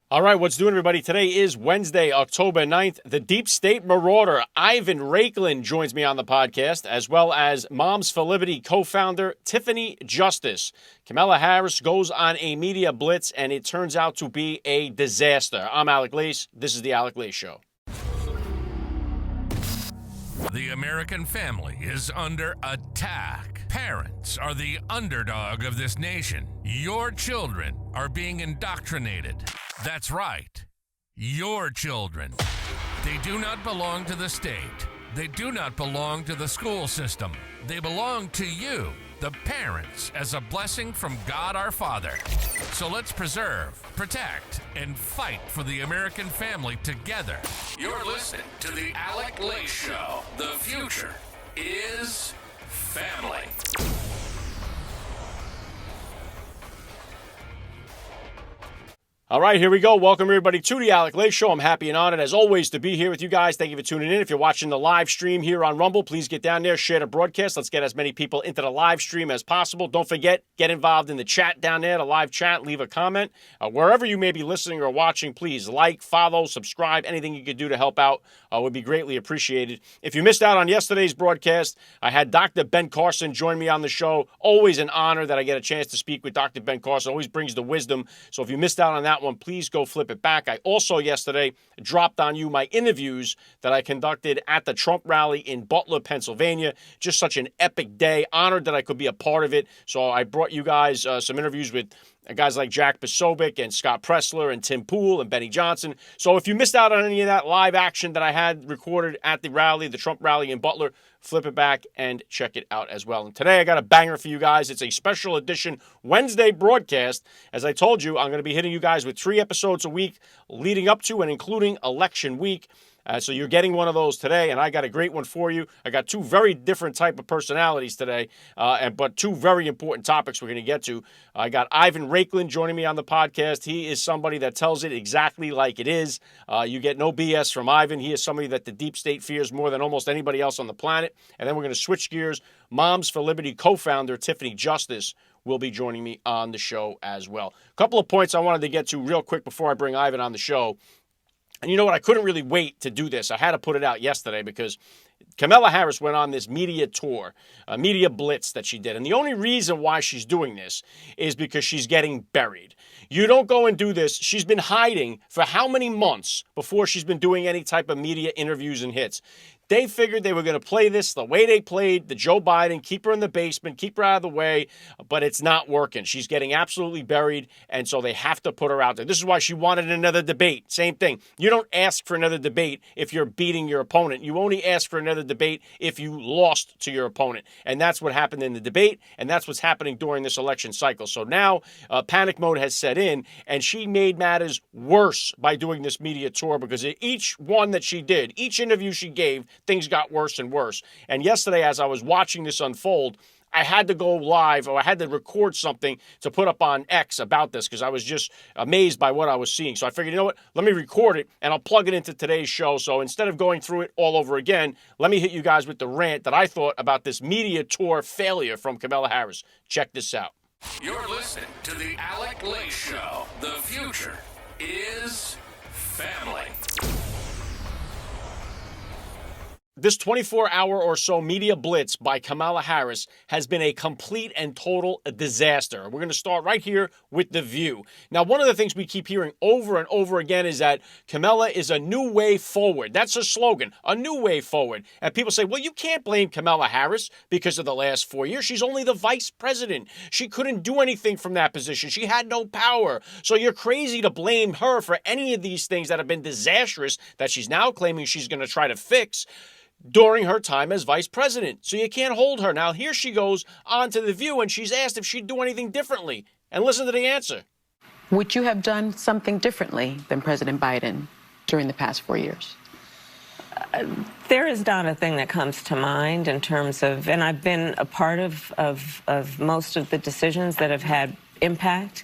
All right, what's doing, everybody? Today is Wednesday, October 9th. The Deep State Marauder, Ivan Raiklin, joins me on the podcast, as well as Moms for Liberty co-founder Tiffany Justice. Kamala Harris goes on a media blitz, and it turns out to be a disaster. I'm Alec Lace. This is The Alec Lace Show. The American family is under attack. Parents are the underdog of this nation. Your children are being indoctrinated. That's right. Your children. They do not belong to the state. They do not belong to the school system. They belong to you, the parents, as a blessing from God our Father. So let's preserve, protect, and fight for the American family together. You're listening to The Alec Lace Show. The future is family. All right, here we go. Welcome, everybody, to the Alec Lace Show. I'm happy and honored, as always, to be here with you guys. Thank you for tuning in. If you're watching the live stream here on Rumble, please get down there, share the broadcast. Let's get as many people into the live stream as possible. Don't forget, get involved in the chat down there, the live chat. Leave a comment. Wherever you may be listening or watching, please like, follow, subscribe. Anything you could do to help out would be greatly appreciated. If you missed out on yesterday's broadcast, I had Dr. Ben Carson join me on the show. Always an honor that I get a chance to speak with Dr. Ben Carson. Always brings the wisdom. So if you missed out on that one, please go flip it back. I also yesterday dropped on you my interviews that I conducted at the Trump rally in Butler, Pennsylvania. Just such an epic day. Honored that I could be a part of it. So I brought you guys some interviews with guys like Jack Posobiec and Scott Pressler and Tim Pool and Benny Johnson. So if you missed out on any of that live action that I had recorded at the rally, the Trump rally in Butler, flip it back and check it out as well. And today I got a banger for you guys. It's a special edition Wednesday broadcast. As I told you, I'm going to be hitting you guys with 3 episodes a week leading up to and including election week. So you're getting one of those today, and I got a great one for you. I got 2 very different type of personalities today, but 2 very important topics we're going to get to. I got Ivan Raiklin joining me on the podcast. He is somebody that tells it exactly like it is. You get no BS from Ivan. He is somebody that the deep state fears more than almost anybody else on the planet. And then we're going to switch gears. Moms for Liberty co-founder Tiffany Justice will be joining me on the show as well. A couple of points I wanted to get to real quick before I bring Ivan on the show. And you know what? I couldn't really wait to do this. I had to put it out yesterday because Kamala Harris went on this media tour, a media blitz that she did. And the only reason why she's doing this is because she's getting buried. You don't go and do this. She's been hiding for how many months before she's been doing any type of media interviews and hits? They figured they were going to play this the way they played the Joe Biden, keep her in the basement, keep her out of the way, but it's not working. She's getting absolutely buried, and so they have to put her out there. This is why she wanted another debate. Same thing. You don't ask for another debate if you're beating your opponent. You only ask for another debate if you lost to your opponent, and that's what happened in the debate, and that's what's happening during this election cycle. So now panic mode has set in, and she made matters worse by doing this media tour because each one that she did, each interview she gave, things got worse and worse. And yesterday, as I was watching this unfold, I had to go live, or I had to record something to put up on X about this because I was just amazed by what I was seeing. So I figured, you know what, let me record it and I'll plug it into today's show. So instead of going through it all over again, let me hit you guys with the rant that I thought about this media tour failure from Kamala Harris. Check this out. You're listening to The Alec Lace Show. The future is family. This 24-hour or so media blitz by Kamala Harris has been a complete and total disaster. We're going to start right here with The View. Now, one of the things we keep hearing over and over again is that Kamala is a new way forward. That's her slogan, a new way forward. And people say, well, you can't blame Kamala Harris because of the last 4 years. She's only the vice president. She couldn't do anything from that position. She had no power. So you're crazy to blame her for any of these things that have been disastrous that she's now claiming she's going to try to fix during her time as vice president. So you can't hold her. Now, here she goes on to The View, and she's asked if she'd do anything differently. And listen to the answer. Would you have done something differently than President Biden during the past 4 years? There is not a thing that comes to mind in terms of, and I've been a part of most of the decisions that have had impact.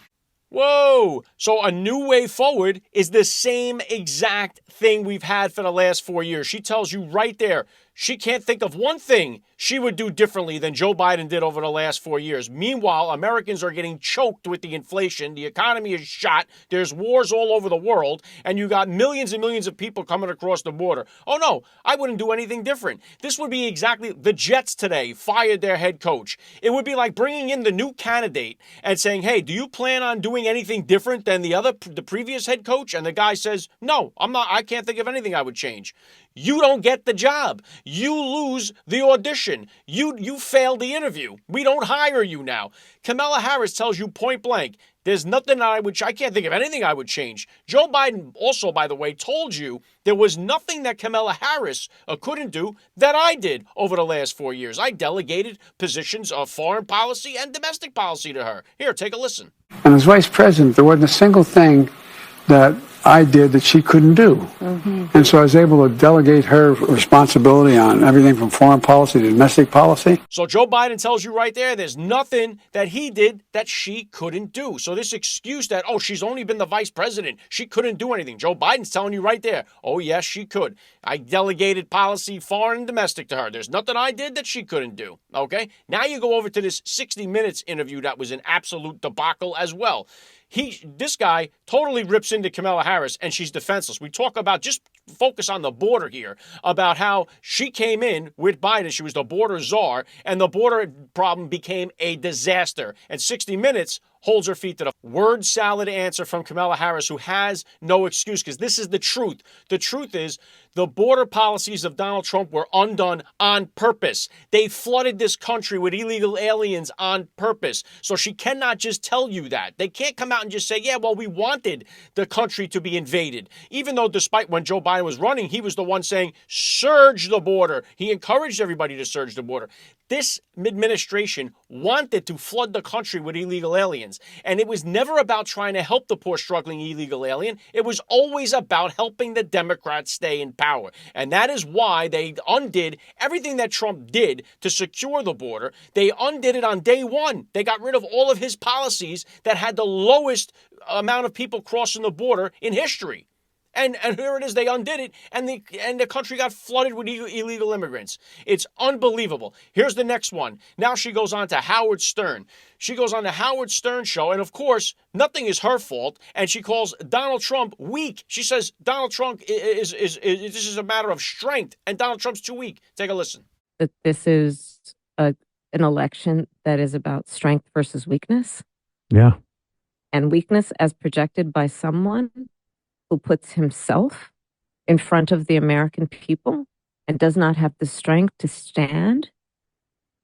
Whoa! So a new way forward is the same exact thing we've had for the last 4 years. She tells you right there, She can't think of one thing she would do differently than Joe Biden did over the last 4 years. Meanwhile, Americans are getting choked with the inflation. The economy is shot. There's wars all over the world. And you got millions and millions of people coming across the border. Oh, no, I wouldn't do anything different. This would be exactly the Jets today fired their head coach. It would be like bringing in the new candidate and saying, hey, do you plan on doing anything different than the previous head coach? And the guy says, no, I can't think of anything I would change. You don't get the job. You lose the audition. You failed the interview. We don't hire you now. Kamala Harris tells you point blank, there's nothing I can't think of anything I would change. Joe Biden also, by the way, told you there was nothing that Kamala Harris couldn't do that I did over the last 4 years. I delegated positions of foreign policy and domestic policy to her. Here, take a listen. And as vice president, there wasn't a single thing that I did that she couldn't do. Mm-hmm. And so I was able to delegate her responsibility on everything from foreign policy to domestic policy. So Joe Biden tells you right there's nothing that he did that she couldn't do. So this excuse that, she's only been the vice president, she couldn't do anything. Joe Biden's telling you right there, oh, yes, she could. I delegated policy, foreign and domestic to her. There's nothing I did that she couldn't do. Okay? Now you go over to this 60 Minutes interview that was an absolute debacle as well. This guy totally rips into Kamala Harris, and she's defenseless. We talk about, just focus on the border here, about how she came in with Biden. She was the border czar, and the border problem became a disaster. And 60 Minutes holds her feet to the word salad answer from Kamala Harris, who has no excuse, because this is the truth. The truth is the border policies of Donald Trump were undone on purpose. They flooded this country with illegal aliens on purpose. So she cannot just tell you that. They can't come out and just say, yeah, well, we wanted the country to be invaded. Even though despite when Joe Biden was running, he was the one saying, surge the border. He encouraged everybody to surge the border. This administration wanted to flood the country with illegal aliens. And it was never about trying to help the poor, struggling illegal alien. It was always about helping the Democrats stay in power. And that is why they undid everything that Trump did to secure the border. They undid it on day one. They got rid of all of his policies that had the lowest amount of people crossing the border in history. And here it is, they undid it, and the country got flooded with illegal immigrants. It's unbelievable. Here's the next one. Now she goes on to Howard Stern. She goes on the Howard Stern show, and of course, nothing is her fault, and she calls Donald Trump weak. She says Donald Trump this is a matter of strength, and Donald Trump's too weak. Take a listen. That this is an election that is about strength versus weakness. Yeah. And weakness as projected by someone who puts himself in front of the American people and does not have the strength to stand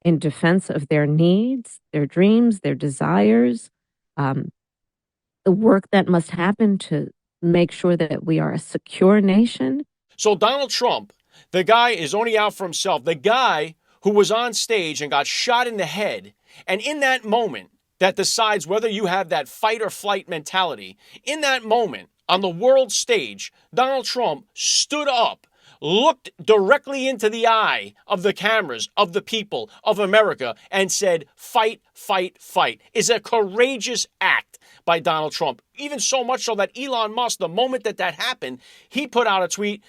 in defense of their needs, their dreams, their desires, the work that must happen to make sure that we are a secure nation. So Donald Trump, the guy is only out for himself. The guy who was on stage and got shot in the head, and in that moment that decides whether you have that fight or flight mentality, in that moment, on the world stage, Donald Trump stood up, looked directly into the eye of the cameras, of the people, of America, and said, fight, fight, fight. Is a courageous act by Donald Trump. Even so much so that Elon Musk, the moment that happened, he put out a tweet,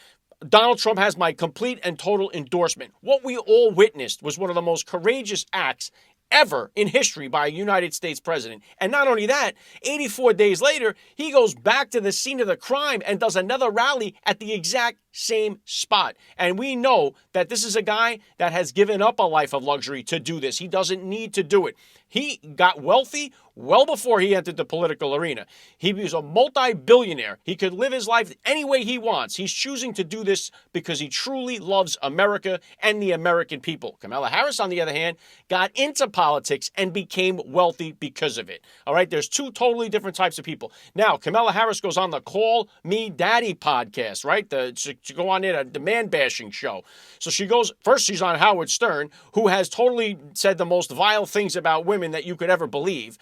Donald Trump has my complete and total endorsement. What we all witnessed was one of the most courageous acts ever in history by a United States president. And not only that, 84 days later, he goes back to the scene of the crime and does another rally at the exact same spot. And we know that this is a guy that has given up a life of luxury to do this. He doesn't need to do it. He got wealthy well before he entered the political arena. He was a multi-billionaire. He could live his life any way he wants. He's choosing to do this because he truly loves America and the American people. Kamala Harris, on the other hand, got into politics and became wealthy because of it. All right, there's two totally different types of people. Now, Kamala Harris goes on the Call Me Daddy podcast, right? She go on there, the man-bashing show. So she goes, first she's on Howard Stern, who has totally said the most vile things about women that you could ever believe.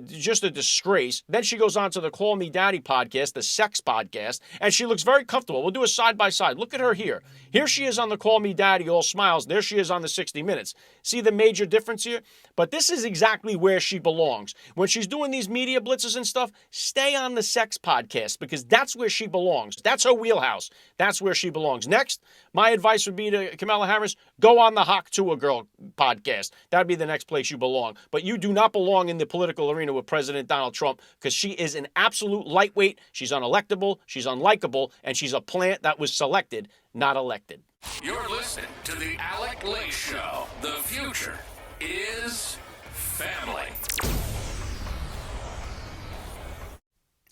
Just a disgrace. Then she goes on to the Call Me Daddy podcast, the sex podcast, and she looks very comfortable. We'll do a side-by-side. Look at her here. Here she is on the Call Me Daddy, all smiles. There she is on the 60 Minutes. See the major difference here? But this is exactly where she belongs. When she's doing these media blitzes and stuff, stay on the sex podcast because that's where she belongs. That's her wheelhouse. That's where she belongs. Next, my advice would be to Kamala Harris, go on the Hawk to a Girl podcast. That'd be the next place you belong. But you do not belong in the political arena with President Donald Trump, because she is an absolute lightweight. She's unelectable, she's unlikable, and she's a plant that was selected, not elected. You're listening to the Alec Lace Show. The future is family.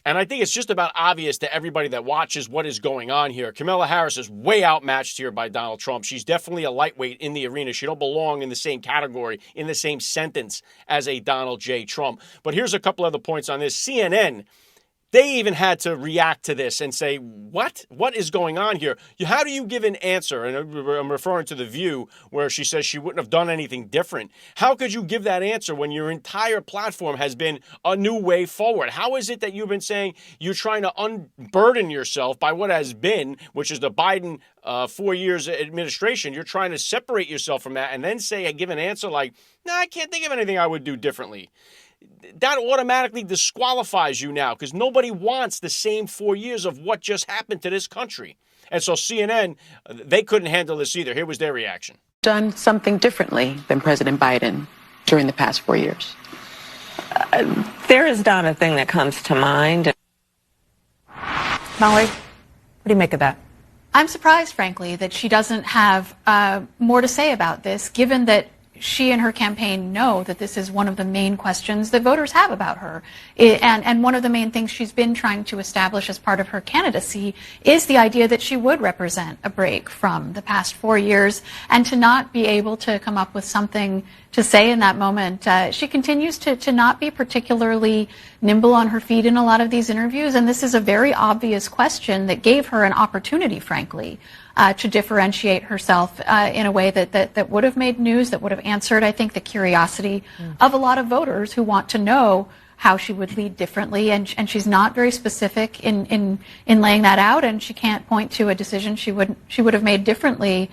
And I think it's just about obvious to everybody that watches what is going on here. Kamala Harris is way outmatched here by Donald Trump. She's definitely a lightweight in the arena. She don't belong in the same category, in the same sentence as a Donald J. Trump. But here's a couple other points on this. CNN, they even had to react to this and say, what? What is going on here? How do you give an answer? And I'm referring to The View, where she says she wouldn't have done anything different. How could you give that answer when your entire platform has been a new way forward? How is it that you've been saying you're trying to unburden yourself by what has been, which is the Biden 4 years administration? You're trying to separate yourself from that and then give an answer like, no, I can't think of anything I would do differently. That automatically disqualifies you now, because nobody wants the same 4 years of what just happened to this country. And so CNN, they couldn't handle this either. Here was their reaction. Done something differently than President Biden during the past 4 years. There is not a thing that comes to mind. Molly, what do you make of that? I'm surprised, frankly, that she doesn't have more to say about this, given that she and her campaign know that this is one of the main questions that voters have about her. And one of the main things she's been trying to establish as part of her candidacy is the idea that she would represent a break from the past 4 years, and to not be able to come up with something to say in that moment. She continues to not be particularly nimble on her feet in a lot of these interviews, and this is a very obvious question that gave her an opportunity, frankly, to differentiate herself in a way that would have made news, that would have answered, I think, the curiosity of a lot of voters who want to know how she would lead differently, and she's not very specific in laying that out, and she can't point to a decision she would have made differently.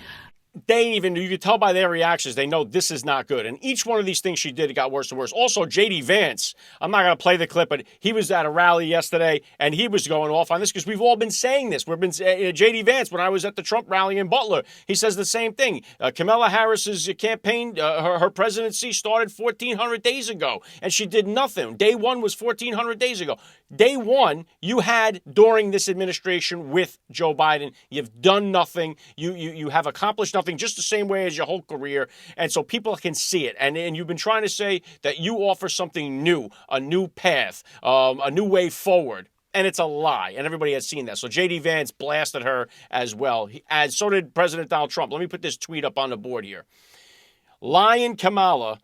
You could tell by their reactions, they know this is not good. And each one of these things she did, it got worse and worse. Also, J.D. Vance, I'm not going to play the clip, but he was at a rally yesterday, and he was going off on this, because we've all been saying this. J.D. Vance, when I was at the Trump rally in Butler, he says the same thing. Kamala Harris's campaign, her presidency started 1,400 days ago, and she did nothing. Day one was 1,400 days ago. Day one, you had during this administration with Joe Biden. You've done nothing. You have accomplished nothing, just the same way as your whole career. And so people can see it. And you've been trying to say that you offer something new, a new path, a new way forward. And it's a lie. And everybody has seen that. So J.D. Vance blasted her as well. So did President Donald Trump. Let me put this tweet up on the board here. Lion Kamala,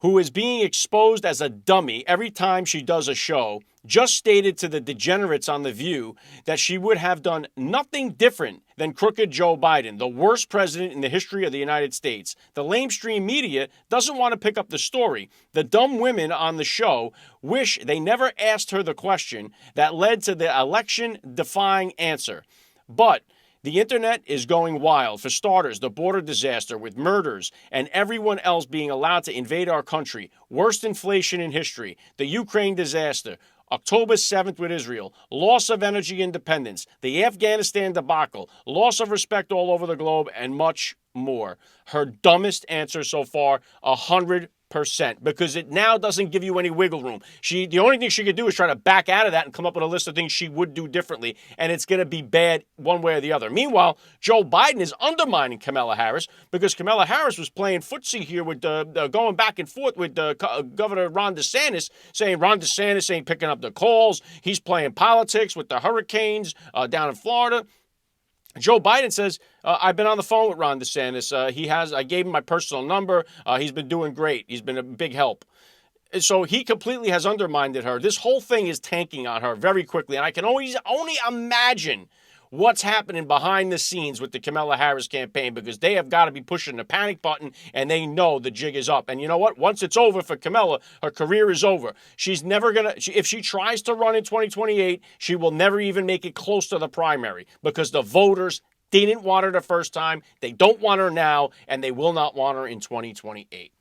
who is being exposed as a dummy every time she does a show, just stated to the degenerates on The View that she would have done nothing different than crooked Joe Biden, the worst president in the history of the United States. The lamestream media doesn't want to pick up the story. The dumb women on the show wish they never asked her the question that led to the election-defying answer. But the internet is going wild. For starters, the border disaster with murders and everyone else being allowed to invade our country. Worst inflation in history. The Ukraine disaster. October 7th with Israel. Loss of energy independence. The Afghanistan debacle. Loss of respect all over the globe, and much more. Her dumbest answer so far, 100%, because it now doesn't give you any wiggle room. The only thing she could do is try to back out of that and come up with a list of things she would do differently, and it's going to be bad one way or the other. Meanwhile, Joe Biden is undermining Kamala Harris, because Kamala Harris was playing footsie here with going back and forth with Governor Ron DeSantis, saying Ron DeSantis ain't picking up the calls. He's playing politics with the hurricanes down in Florida. Joe Biden says, I've been on the phone with Ron DeSantis. I gave him my personal number. He's been doing great. He's been a big help. And so he completely has undermined her. This whole thing is tanking on her very quickly. And I can only imagine what's happening behind the scenes with the Kamala Harris campaign, because they have got to be pushing the panic button, and they know the jig is up. And you know what? Once it's over for Kamala, her career is over. She's never going to, if she tries to run in 2028, she will never even make it close to the primary, because the voters didn't want her the first time. They don't want her now, and they will not want her in 2028.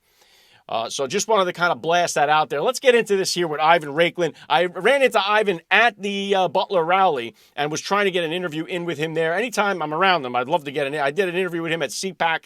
So just wanted to kind of blast that out there. Let's get into this here with Ivan Raiklin. I ran into Ivan at the Butler rally and was trying to get an interview in with him there. Anytime I'm around him, I'd love to get in. I did an interview with him at CPAC.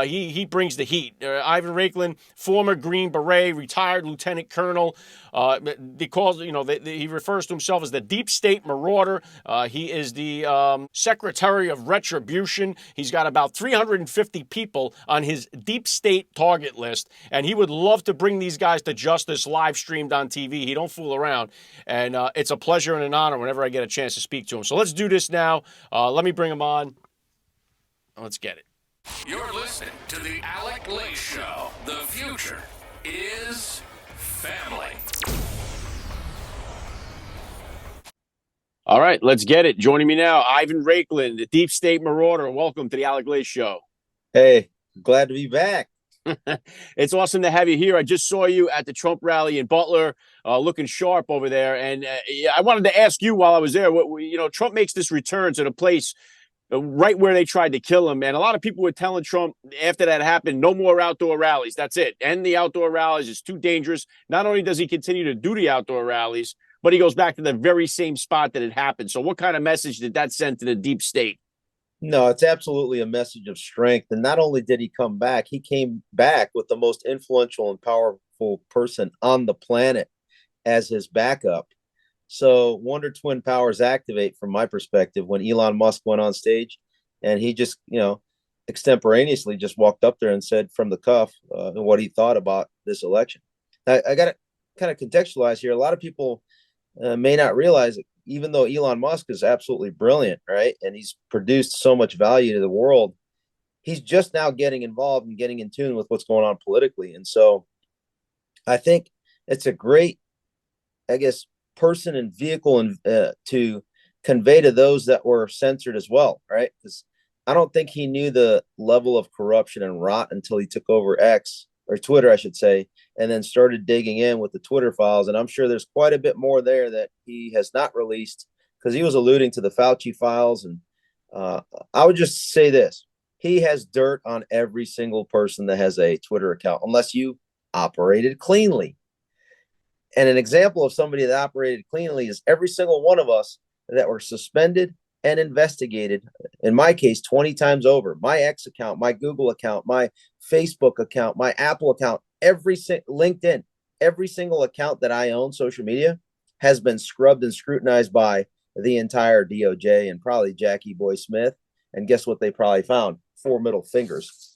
He brings the heat. Ivan Raiklin, former Green Beret, retired lieutenant colonel. He refers to himself as the deep state marauder. He is the secretary of retribution. He's got about 350 people on his deep state target list, and he would love to bring these guys to justice live streamed on TV. He don't fool around, and it's a pleasure and an honor whenever I get a chance to speak to him. So let's do this now. Let me bring him on. Let's get it. You're listening to the Alec Lace Show. The future is family. All right, let's get it. Joining me now, Ivan Raiklin, the Deep State Marauder. Welcome to the Alec Lace Show. Hey, glad to be back. It's awesome to have you here. I just saw you at the Trump rally in Butler, looking sharp over there. And I wanted to ask you while I was there, Trump makes this return to the place right where they tried to kill him. And a lot of people were telling Trump after that happened, no more outdoor rallies. That's it. End the outdoor rallies. It's too dangerous. Not only does he continue to do the outdoor rallies, but he goes back to the very same spot that it happened. So what kind of message did that send to the deep state? No, it's absolutely a message of strength. And not only did he come back, he came back with the most influential and powerful person on the planet as his backup. So Wonder Twin powers activate from my perspective when Elon Musk went on stage and he just, extemporaneously just walked up there and said from the cuff what he thought about this election. I got to kind of contextualize here. A lot of people may not realize that even though Elon Musk is absolutely brilliant, right, and he's produced so much value to the world, he's just now getting involved and getting in tune with what's going on politically. And so I think it's a great, person and vehicle to convey to those that were censored as well, right? Because I don't think he knew the level of corruption and rot until he took over X, or Twitter, I should say, and then started digging in with the Twitter files. And I'm sure there's quite a bit more there that he has not released because he was alluding to the Fauci files. And I would just say this. He has dirt on every single person that has a Twitter account, unless you operated cleanly. And an example of somebody that operated cleanly is every single one of us that were suspended and investigated, in my case, 20 times over. My X account, my Google account, my Facebook account, my Apple account, LinkedIn, every single account that I own, social media, has been scrubbed and scrutinized by the entire DOJ and probably Jackie Boy Smith. And guess what they probably found? 4 middle fingers.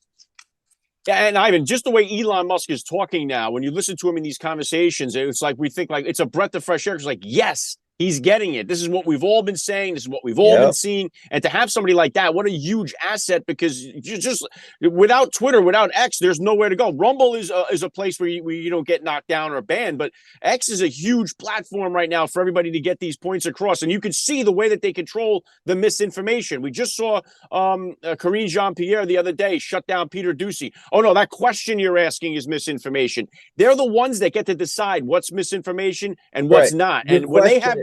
Yeah, and Ivan, just the way Elon Musk is talking now, when you listen to him in these conversations, it's like we think like it's a breath of fresh air. It's like, yes, he's getting it. This is what we've all been saying. This is what we've all been seeing. And to have somebody like that, what a huge asset, because you just without Twitter, without X, there's nowhere to go. Rumble is a place where you don't get knocked down or banned, but X is a huge platform right now for everybody to get these points across. And you can see the way that they control the misinformation. We just saw Karine Jean-Pierre the other day shut down Peter Doocy. Oh, no, that question you're asking is misinformation. They're the ones that get to decide what's misinformation and what's not. And when they have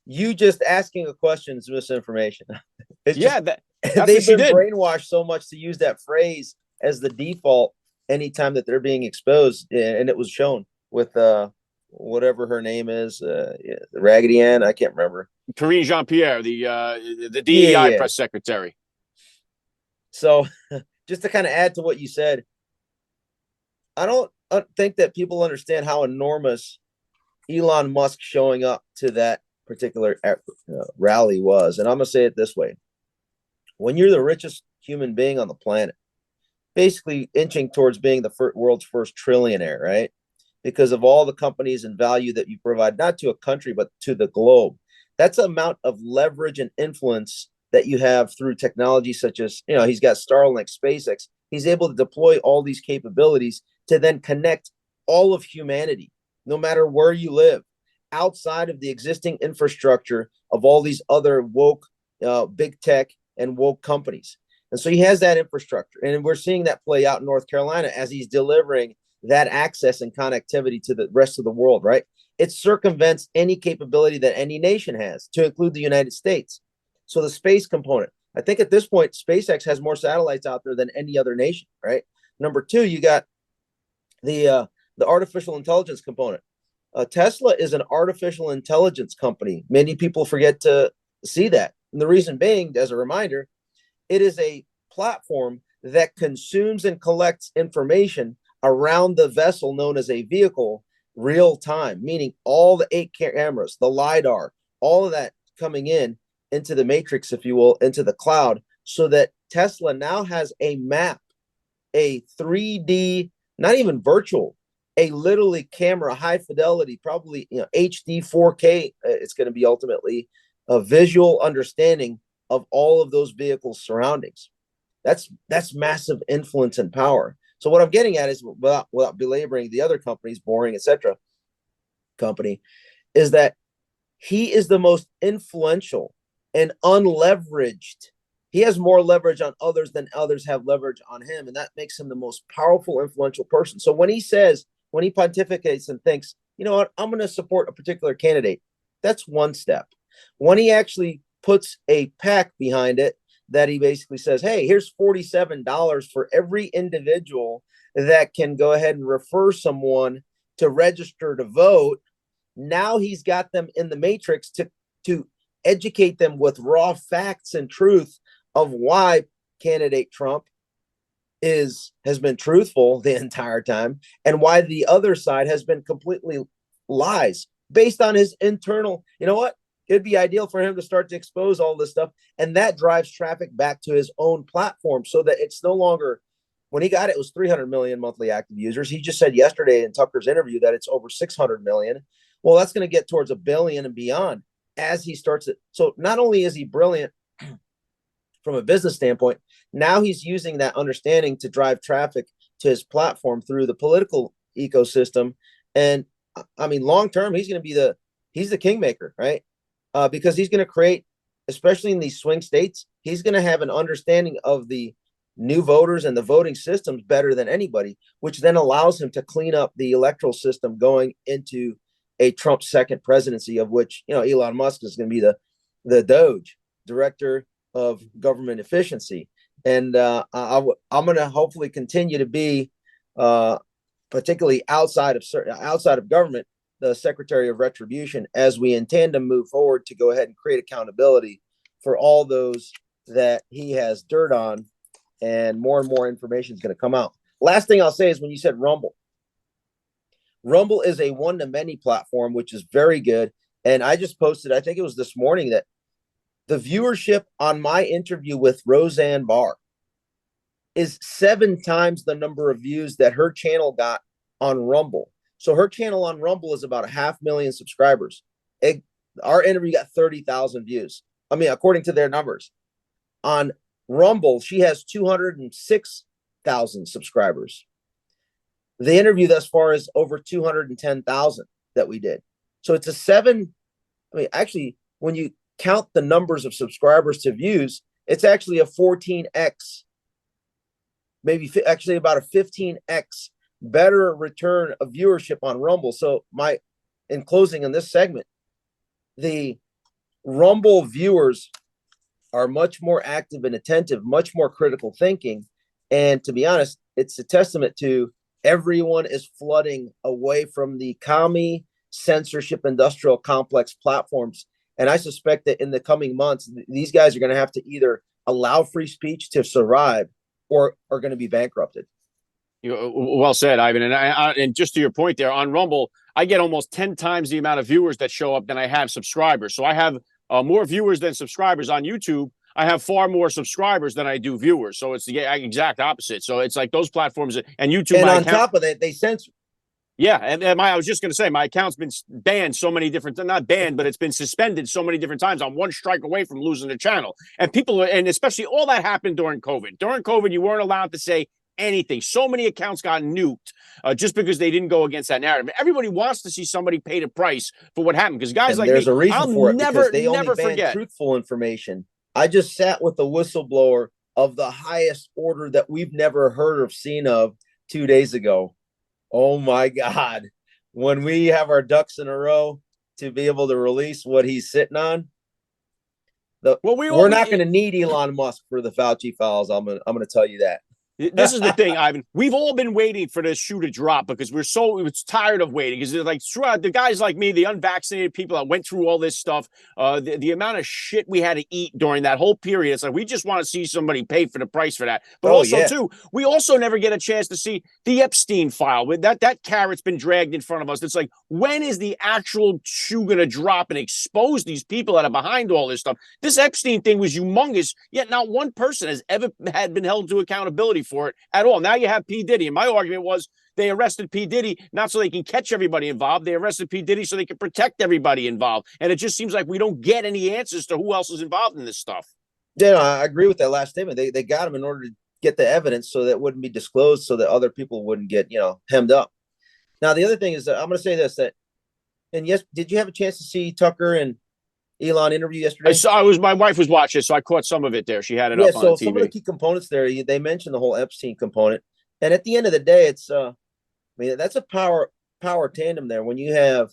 you just asking a question is misinformation. It's that's they've been brainwashed so much to use that phrase as the default anytime that they're being exposed. And it was shown with whatever her name is, Raggedy Ann. I can't remember. Karine Jean-Pierre, the DEI press secretary. So just to kind of add to what you said, I don't think that people understand how enormous Elon Musk showing up to that particular rally was. And I'm going to say it this way. When you're the richest human being on the planet, basically inching towards being the world's first trillionaire, right? Because of all the companies and value that you provide, not to a country, but to the globe. That's the amount of leverage and influence that you have through technology such as, he's got Starlink, SpaceX. He's able to deploy all these capabilities to then connect all of humanity, no matter where you live, outside of the existing infrastructure of all these other woke big tech and woke companies. And so he has that infrastructure. And we're seeing that play out in North Carolina as he's delivering that access and connectivity to the rest of the world, right? It circumvents any capability that any nation has, to include the United States. So the space component, I think at this point, SpaceX has more satellites out there than any other nation, right? Number two, you got the the artificial intelligence component. Tesla is an artificial intelligence company. Many people forget to see that. And the reason being, as a reminder, it is a platform that consumes and collects information around the vessel known as a vehicle real time, meaning all the 8 cameras, the LiDAR, all of that coming into the matrix, if you will, into the cloud, so that Tesla now has a map, a 3D, not even virtual, a literally camera, high fidelity, probably HD 4K. It's going to be ultimately a visual understanding of all of those vehicles' surroundings. That's massive influence and power. So what I'm getting at is, without belaboring the other companies, boring, etc., company, is that he is the most influential and unleveraged. He has more leverage on others than others have leverage on him, and that makes him the most powerful, influential person. So when he pontificates and thinks, you know what, I'm going to support a particular candidate, that's one step. When he actually puts a PAC behind it, that he basically says, hey, here's $47 for every individual that can go ahead and refer someone to register to vote. Now he's got them in the matrix to educate them with raw facts and truth of why candidate Trump has been truthful the entire time, and why the other side has been completely lies based on his internal. You know what? It'd be ideal for him to start to expose all this stuff, and that drives traffic back to his own platform, so that it's no longer, when he got it was 300 million monthly active users. He just said yesterday in Tucker's interview that it's over 600 million. Well, that's going to get towards 1 billion and beyond as he starts it. So not only is he brilliant from a business standpoint, now he's using that understanding to drive traffic to his platform through the political ecosystem. And I mean, long term, he's going to be he's the kingmaker, right? Because he's going to create, especially in these swing states, he's going to have an understanding of the new voters and the voting systems better than anybody, which then allows him to clean up the electoral system going into a Trump second presidency, of which, Elon Musk is going to be the Doge, director of government efficiency. And I'm going to hopefully continue to be, particularly outside of government, the Secretary of Retribution, as we intend to move forward to go ahead and create accountability for all those that he has dirt on, and more information is going to come out. Last thing I'll say is, when you said Rumble is a one-to-many platform, which is very good. And I just posted, I think it was this morning, that the viewership on my interview with Roseanne Barr is 7 times the number of views that her channel got on Rumble. So her channel on Rumble is about 500,000 subscribers. Our interview got 30,000 views. I mean, according to their numbers. On Rumble, she has 206,000 subscribers. The interview thus far is over 210,000 that we did. So it's actually, when you count the numbers of subscribers to views, it's actually a 14x, maybe actually about a 15x better return of viewership on Rumble. So in closing on this segment, the Rumble viewers are much more active and attentive, much more critical thinking. And to be honest, it's a testament to everyone is flooding away from the commie censorship industrial complex platforms. And I suspect that in the coming months, these guys are going to have to either allow free speech to survive or are going to be bankrupted. Well said, Ivan. And just to your point there, on Rumble, I get almost 10 times the amount of viewers that show up than I have subscribers. So I have more viewers than subscribers. On YouTube, I have far more subscribers than I do viewers. So it's the exact opposite. So it's like those platforms and YouTube. And on top of that, they censor. Yeah, and I was just going to say, my account's been banned so many different, not banned, but it's been suspended so many different times. I'm one strike away from losing the channel. And and especially all that happened during COVID. During COVID, you weren't allowed to say anything. So many accounts got nuked just because they didn't go against that narrative. Everybody wants to see somebody pay the price for what happened, because guys like there's me, a reason I'll for it, never, because they only never ban forget truthful information. I just sat with a whistleblower of the highest order that we've never heard of, seen of 2 days ago. Oh my God. When we have our ducks in a row to be able to release what he's sitting on, we're not going to need Elon Musk for the Fauci files. I'm going to tell you that. This is the thing, Ivan. We've all been waiting for this shoe to drop because we're tired of waiting. Because like the guys like me, the unvaccinated people that went through all this stuff, the amount of shit we had to eat during that whole period. It's like we just want to see somebody pay for the price for that. But too, we also never get a chance to see the Epstein file. With that carrot's been dragged in front of us. It's like, when is the actual shoe going to drop and expose these people that are behind all this stuff? This Epstein thing was humongous, yet not one person has ever been held to accountability for it at all. Now you have P. Diddy, and my argument was they arrested P. Diddy not so they can catch everybody involved. They arrested P. Diddy so they can protect everybody involved. And it just seems like we don't get any answers to who else is involved in this stuff. Yeah, I agree with that last statement. They got him in order to get the evidence so that it wouldn't be disclosed, so that other people wouldn't get hemmed up. Now the other thing is that I'm going to say this, and yes, did you have a chance to see Tucker and Elon interview yesterday? My wife was watching, so I caught some of it there. She had it up on TV. Some of the key components there, they mentioned the whole Epstein component, and at the end of the day, it's that's a power tandem there. When you have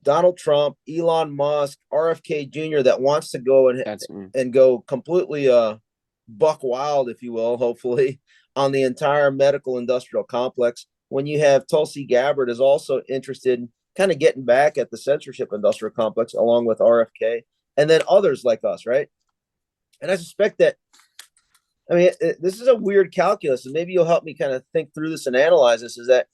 Donald Trump, Elon Musk, RFK Jr. that wants to go and go completely buck wild, if you will, hopefully, on the entire medical industrial complex. When you have Tulsi Gabbard is also interested in kind of getting back at the censorship industrial complex along with RFK, and then others like us, right? And I suspect that, this is a weird calculus, and maybe you'll help me kind of think through this and analyze this, is that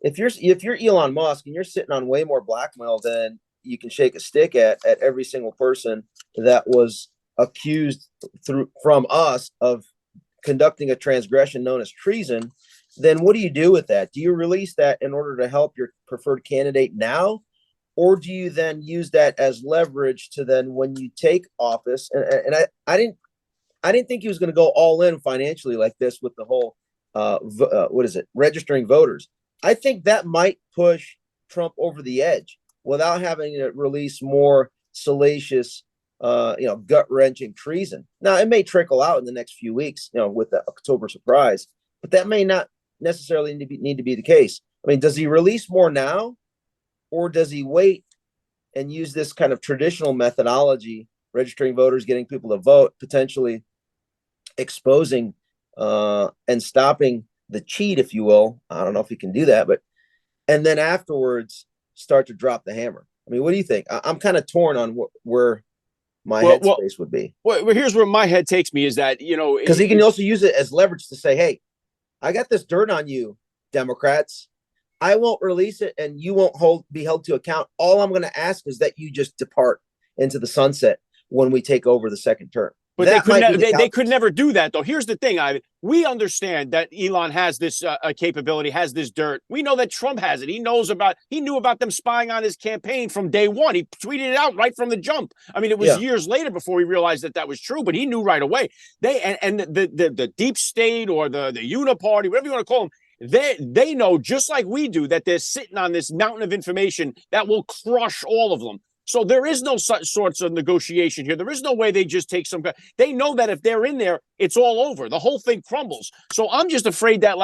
if you're Elon Musk and you're sitting on way more blackmail than you can shake a stick at every single person that was accused from us of conducting a transgression known as treason, then what do you do with that? Do you release that in order to help your preferred candidate now? Or do you then use that as leverage to then, when you take office, and I didn't think he was going to go all in financially like this with the whole, registering voters. I think that might push Trump over the edge without having to release more salacious, gut-wrenching treason. Now, it may trickle out in the next few weeks, with the October surprise, but that may not necessarily need to be the case. Does he release more now, or does he wait and use this kind of traditional methodology, registering voters, getting people to vote, potentially exposing and stopping the cheat, if you will? I don't know if he can do that, and then afterwards start to drop the hammer. What do you think? I'm kind of torn on where my headspace would be. Well, here's where my head takes me, is that, because he can also use it as leverage to say, hey, I got this dirt on you, Democrats. I won't release it, and you won't be held to account. All I'm going to ask is that you just depart into the sunset when we take over the second term. But they could never do that, though. Here's the thing, Ivan. We understand that Elon has this capability, has this dirt. We know that Trump has it. He knew about them spying on his campaign from day one. He tweeted it out right from the jump. It was years later before we realized that was true, but he knew right away. The deep state, or the uniparty, whatever you want to call them, they know, just like we do, that they're sitting on this mountain of information that will crush all of them. So there is no such sorts of negotiation here. There is no way they just take some. They know that if they're in there, it's all over. The whole thing crumbles. So I'm just afraid that,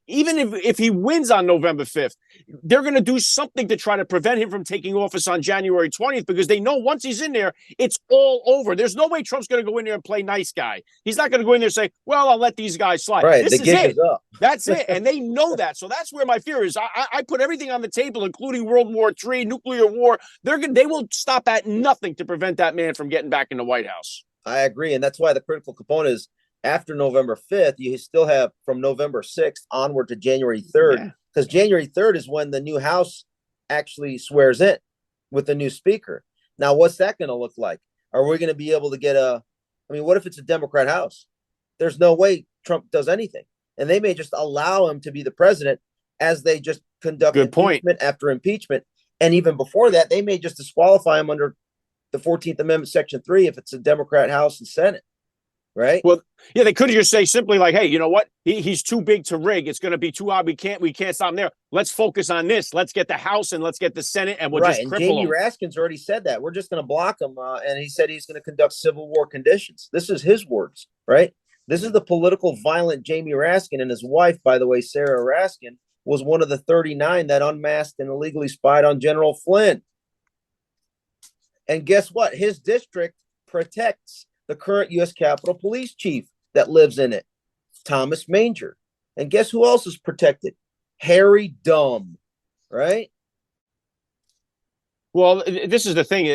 even if he wins on November 5th, they're going to do something to try to prevent him from taking office on January 20th, because they know once he's in there, it's all over. There's no way Trump's going to go in there and play nice guy. He's not going to go in there and say, well, I'll let these guys slide. Right, this the gig is up. That's it. And they know that. So that's where my fear is. I put everything on the table, including World War III, nuclear war. They will stop at nothing to prevent that man from getting back in the White House. I agree. And that's why the critical component is, after November 5th, you still have from November 6th onward to January 3rd, because January 3rd is when the new House actually swears in with the new speaker. Now, what's that going to look like? Are we going to be able to get what if it's a Democrat House? There's no way Trump does anything. And they may just allow him to be the president as they just conduct impeachment after impeachment. And even before that, they may just disqualify him under the 14th Amendment, Section 3, if it's a Democrat House and Senate. Right. Well, yeah, they could just say simply like, hey, you know what? He's too big to rig. It's going to be too hard. We can't stop him there. Let's focus on this. Let's get the House and let's get the Senate, and we'll just cripple him. Jamie Raskin's already said that. We're just going to block him. And he said he's going to conduct civil war conditions. This is his words, right? This is the political violent Jamie Raskin, and his wife, by the way, Sarah Raskin, was one of the 39 that unmasked and illegally spied on General Flynn. And guess what? His district protects the current U.S. Capitol Police Chief, that lives in it? Thomas Manger. And guess who else is protected? Harry Dumb, right? Well, this is the thing,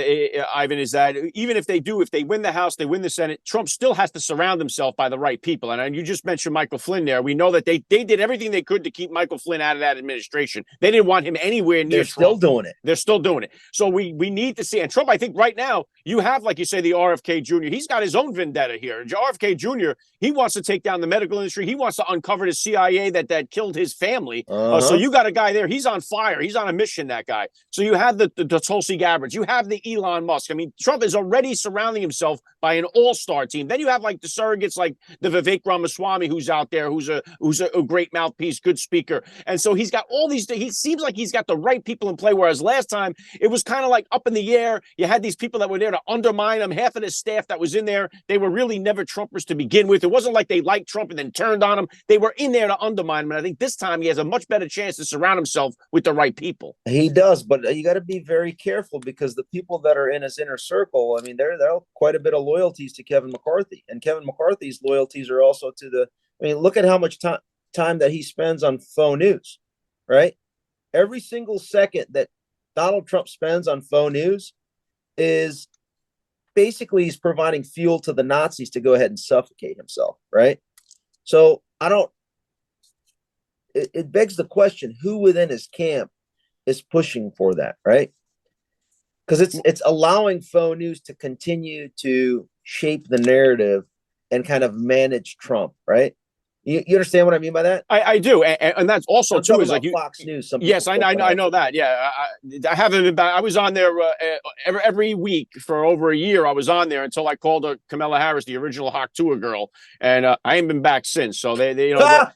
Ivan, is that even if they win the House, they win the Senate, Trump still has to surround himself by the right people. And you just mentioned Michael Flynn there. We know that they did everything they could to keep Michael Flynn out of that administration. They didn't want him anywhere near Trump. They're still doing it. They're still doing it. So we need to see. And Trump, I think right now, you have, like you say, the RFK Jr. He's got his own vendetta here. RFK Jr., he wants to take down the medical industry. He wants to uncover the CIA that killed his family. So you got a guy there. He's on fire. He's on a mission, that guy. So you have the Tulsi Gabbard. You have the Elon Musk. I mean, Trump is already surrounding himself by an all-star team. Then you have like the surrogates like the Vivek Ramaswamy who's out there, who's a great mouthpiece, good speaker. And so he's got all these, he seems like he's got the right people in play, whereas last time it was kind of like up in the air. You had these people that were there to undermine him. Half of the staff that was in there, they were really never Trumpers to begin with. It wasn't like they liked Trump and then turned on him. They were in there to undermine him. And I think this time he has a much better chance to surround himself with the right people. He does, but you got to be very careful because the people that are in his inner circle, I mean, there are quite a bit of loyalties to Kevin McCarthy, and Kevin McCarthy's loyalties are also to look at how much time that he spends on faux news, right? Every single second that Donald Trump spends on faux news is basically he's providing fuel to the Nazis to go ahead and suffocate himself, right? So it begs the question, who within his camp is pushing for that, right? Because it's allowing faux news to continue to shape the narrative and kind of manage Trump, right? You understand what I mean by that? I do, and that's also too is like Fox News. Yes, I know that. Yeah, I haven't been back. I was on there every week for over a year. I was on there until I called her Kamala Harris, the original Hawk Tour girl, and I ain't been back since. So they but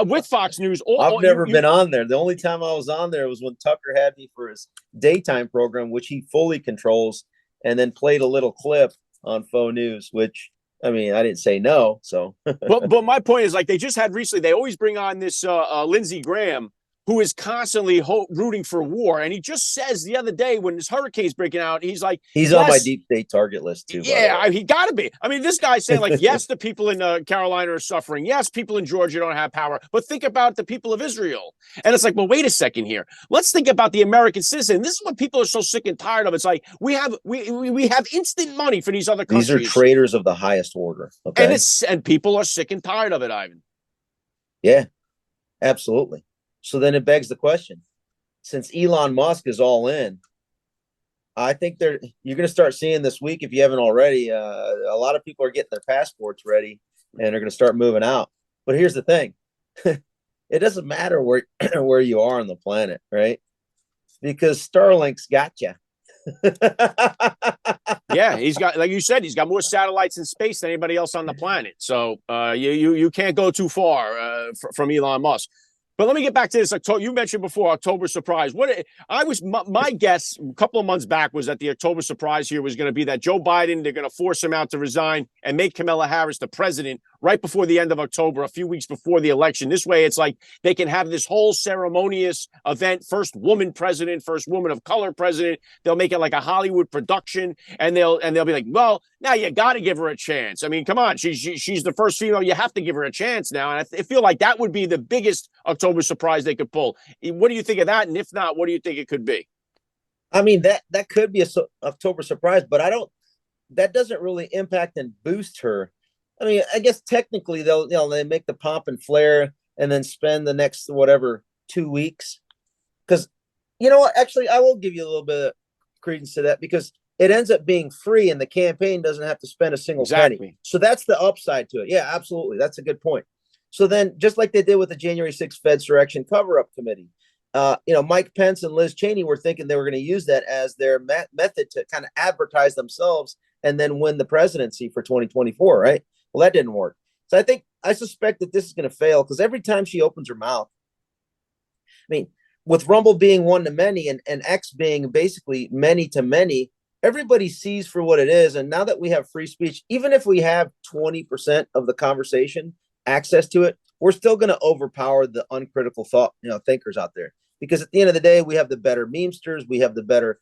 with Fox News, I've never been on there. The only time I was on there was when Tucker had me for his daytime program, which he fully controls, and then played a little clip on faux news, which. I mean, I didn't say no, so. but my point is, like, they just had recently, they always bring on this Lindsey Graham, who is constantly rooting for war. And he just says the other day when this hurricane's breaking out, he's like, he's on my deep state target list too. Yeah, he got to be. I mean, this guy's saying like, yes, the people in Carolina are suffering. Yes, people in Georgia don't have power. But think about the people of Israel. And it's like, well, wait a second here. Let's think about the American citizen. This is what people are so sick and tired of. It's like we have instant money for these other countries. These are traitors of the highest order. Okay, and people are sick and tired of it, Ivan. Yeah, absolutely. So then it begs the question, since Elon Musk is all in, I think you're going to start seeing this week, if you haven't already, a lot of people are getting their passports ready and are going to start moving out. But here's the thing. It doesn't matter where you are on the planet, right? Because Starlink's got you. Yeah, he's got, like you said, he's got more satellites in space than anybody else on the planet. So you can't go too far from Elon Musk. But let me get back to this. You mentioned before October surprise. My guess a couple of months back was that the October surprise here was going to be that Joe Biden, they're going to force him out to resign and make Kamala Harris the president right before the end of October, a few weeks before the election. This way, it's like they can have this whole ceremonious event, first woman president, first woman of color president. They'll make it like a Hollywood production, and they'll be like, well, now you got to give her a chance. I mean, come on, she's the first female. You have to give her a chance now, and I feel like that would be the biggest October surprise they could pull. What do you think of that? And if not, what do you think it could be? I mean, that could be a October surprise, but that doesn't really impact and boost her. I mean, I guess technically they make the pomp and flair and then spend the next 2 weeks. Because you know what? Actually, I will give you a little bit of credence to that because it ends up being free and the campaign doesn't have to spend a single penny. So that's the upside to it. Yeah, absolutely. That's a good point. So then, just like they did with the January 6th Fedsurrection Cover-Up Committee, Mike Pence and Liz Cheney were thinking they were going to use that as their method to kind of advertise themselves and then win the presidency for 2024, right? Well, that didn't work. So I suspect that this is going to fail because every time she opens her mouth, I mean, with Rumble being one to many and X being basically many to many, everybody sees for what it is. And now that we have free speech, even if we have 20% of the conversation access to it, we're still going to overpower the uncritical thought, thinkers out there. Because at the end of the day, we have the better memesters, we have the better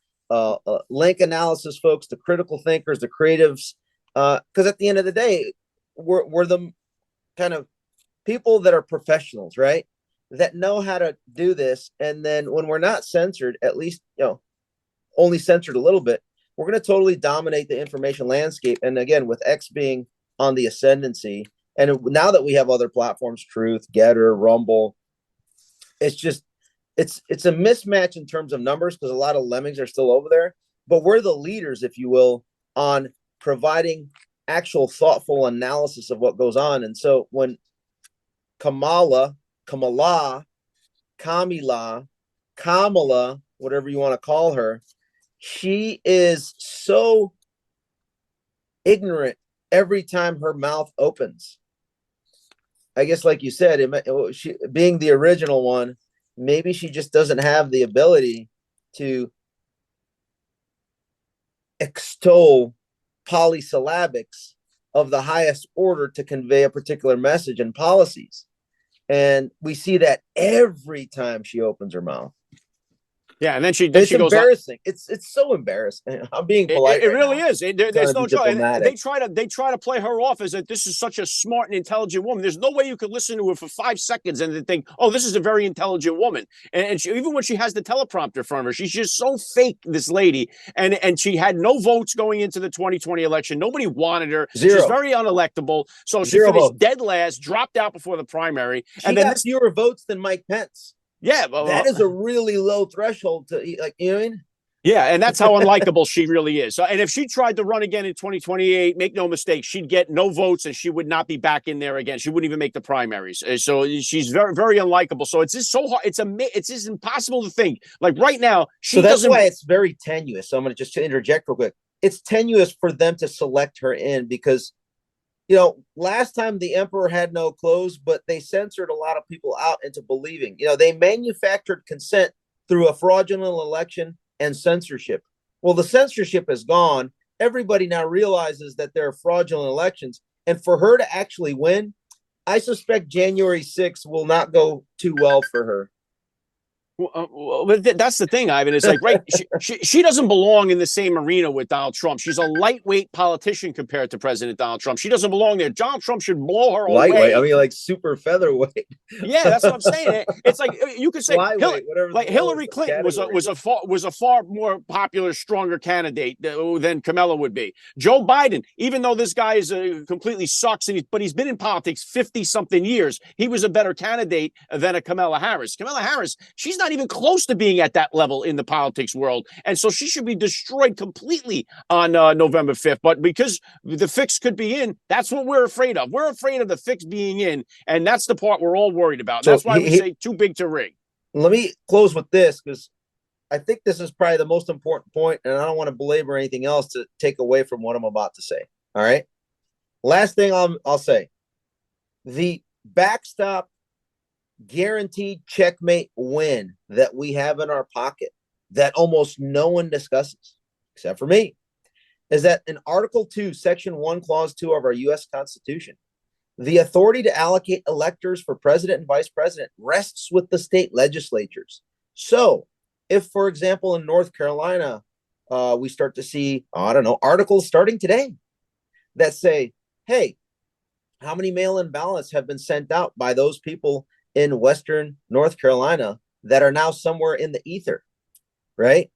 link analysis folks, the critical thinkers, the creatives, Because at the end of the day, we're the kind of people that are professionals, right? That know how to do this. And then when we're not censored, at least, only censored a little bit, we're going to totally dominate the information landscape. And again, with X being on the ascendancy, and now that we have other platforms, Truth, Getter, Rumble, it's just, it's a mismatch in terms of numbers because a lot of lemmings are still over there, but we're the leaders, if you will, on providing actual thoughtful analysis of what goes on. And so when Kamala, whatever you want to call her, she is so ignorant every time her mouth opens. I guess, like you said, she, being the original one, maybe she just doesn't have the ability to extol polysyllabics of the highest order to convey a particular message and policies. And we see that every time she opens her mouth. Yeah, and then she It's goes embarrassing. It's so embarrassing. I'm being polite. It really is. There's no choice. They try to play her off as that this is such a smart and intelligent woman. There's no way you could listen to her for 5 seconds and then think, oh, this is a very intelligent woman. And she, even when she has the teleprompter from her, she's just so fake, this lady. And she had no votes going into the 2020 election. Nobody wanted her. Zero. She's very unelectable. So she finished dead last, dropped out before the primary. She got fewer votes than Mike Pence. Yeah, that is a really low threshold to, like, you know what I mean? Yeah, and that's how unlikable she really is. So, and if she tried to run again in 2028, make no mistake, she'd get no votes and she would not be back in there again. She wouldn't even make the primaries. So she's very, very unlikable. So it's just so hard. It's just impossible to think. Like right now, so that's why it's very tenuous. So I'm going to just interject real quick. It's tenuous for them to select her in because, last time the emperor had no clothes, but they censored a lot of people out into believing. They manufactured consent through a fraudulent election and censorship. Well, the censorship is gone. Everybody now realizes that there are fraudulent elections. And for her to actually win, I suspect January 6th will not go too well for her. Well, that's the thing, Ivan. It's like, right, she doesn't belong in the same arena with Donald Trump. She's a lightweight politician compared to President Donald Trump. She doesn't belong there. Donald Trump should blow her away. Lightweight? I mean, like super featherweight. Yeah, that's what I'm saying. It's like you could say Hillary Clinton was a far more popular, stronger candidate than Kamala would be. Joe Biden, even though this guy is completely sucks, but he's been in politics 50-something years, he was a better candidate than a Kamala Harris. Kamala Harris, she's not even close to being at that level in the politics world. And so she should be destroyed completely on November 5th. But because the fix could be in, that's what we're afraid of. We're afraid of the fix being in. And that's the part we're all worried about. So that's why we say too big to rig. Let me close with this because I think this is probably the most important point, and I don't want to belabor anything else to take away from what I'm about to say. All right. Last thing I'll say. The backstop guaranteed checkmate win that we have in our pocket that almost no one discusses except for me is that in Article 2, Section 1, Clause 2 of our U.S. Constitution, the authority to allocate electors for president and vice president rests with the state legislatures. So if, for example, in North Carolina, we start to see, articles starting today that say, hey, how many mail-in ballots have been sent out by those people in Western North Carolina that are now somewhere in the ether, right?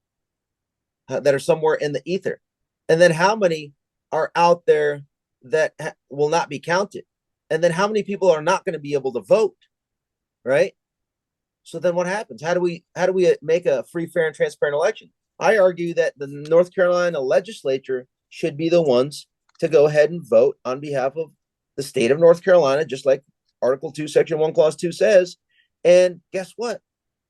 That are somewhere in the ether. And then how many are out there that will not be counted? And then how many people are not going to be able to vote, right? So then what happens? How do we make a free, fair, and transparent election? I argue that the North Carolina legislature should be the ones to go ahead and vote on behalf of the state of North Carolina, just like Article 2, Section 1, Clause 2 says. And guess what?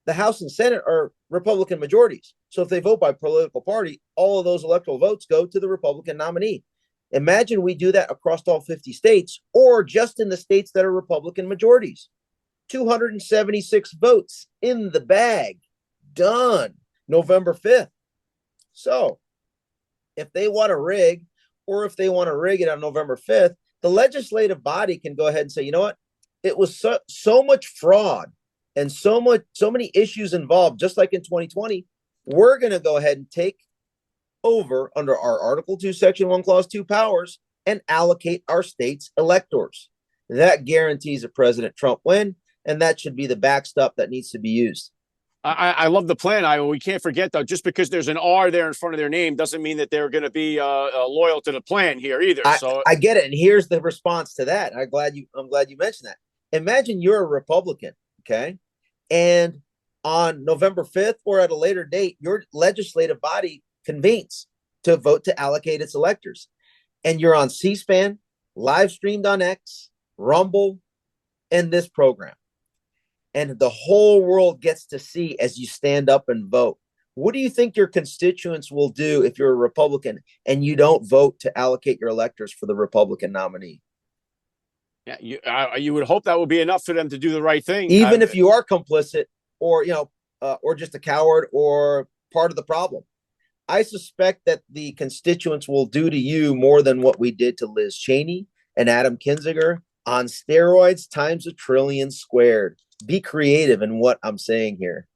The House and Senate are Republican majorities. So if they vote by political party, all of those electoral votes go to the Republican nominee. Imagine we do that across all 50 states or just in the states that are Republican majorities. 276 votes in the bag. Done. November 5th. So if they want to rig, or if they want to rig it on November 5th, the legislative body can go ahead and say, you know what? It was so much fraud and so many issues involved, just like in 2020. We're going to go ahead and take over under our Article 2, Section 1, Clause 2 powers and allocate our state's electors. That guarantees a President Trump win, and that should be the backstop that needs to be used. I love the plan. We can't forget, though, just because there's an R there in front of their name doesn't mean that they're going to be loyal to the plan here either. I get it, and here's the response to that. I'm glad you mentioned that. Imagine you're a Republican, okay, and on November 5th or at a later date, your legislative body convenes to vote to allocate its electors, and you're on C-SPAN, live streamed on X, Rumble, and this program. And the whole world gets to see as you stand up and vote. What do you think your constituents will do if you're a Republican and you don't vote to allocate your electors for the Republican nominee? Yeah, you would hope that would be enough for them to do the right thing. Even if you are complicit or just a coward or part of the problem. I suspect that the constituents will do to you more than what we did to Liz Cheney and Adam Kinzinger on steroids times a trillion squared. Be creative in what I'm saying here.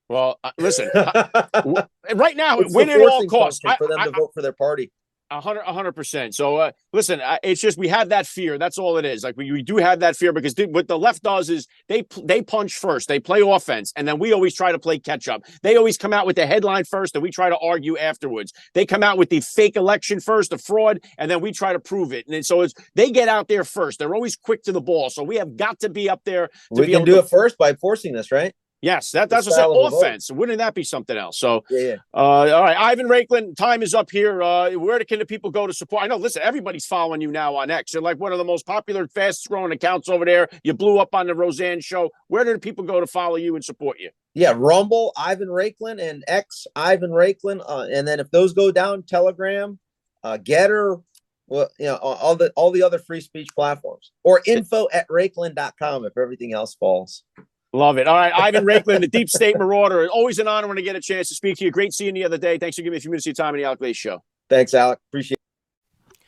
Well, listen, right now, it's win at all costs for them to vote for their party. 100%. So, listen, it's just we have that fear. That's all it is. Like we do have that fear because what the left does is they punch first, they play offense, and then we always try to play catch up. They always come out with the headline first, and we try to argue afterwards. They come out with the fake election first, the fraud, and then we try to prove it. And so they get out there first. They're always quick to the ball. So we have got to be up there. We can do it first by forcing this, right? Yes, that's what I said. Offense. Wouldn't that be something else? So, yeah. All right, Ivan Raiklin, time is up here. Where can the people go to support? I know, listen, everybody's following you now on X. You're like one of the most popular, fastest growing accounts over there. You blew up on the Roseanne show. Where do the people go to follow you and support you? Yeah, Rumble, Ivan Raiklin, and X, Ivan Raiklin. And then if those go down, Telegram, Getter, well, all the other free speech platforms, or info@Raiklin.com if everything else falls. Love it. All right, Ivan Raiklin, the Deep State Marauder. Always an honor when I get a chance to speak to you. Great seeing you the other day. Thanks for giving me a few minutes of your time on the Alec Lace Show. Thanks, Alec. Appreciate it.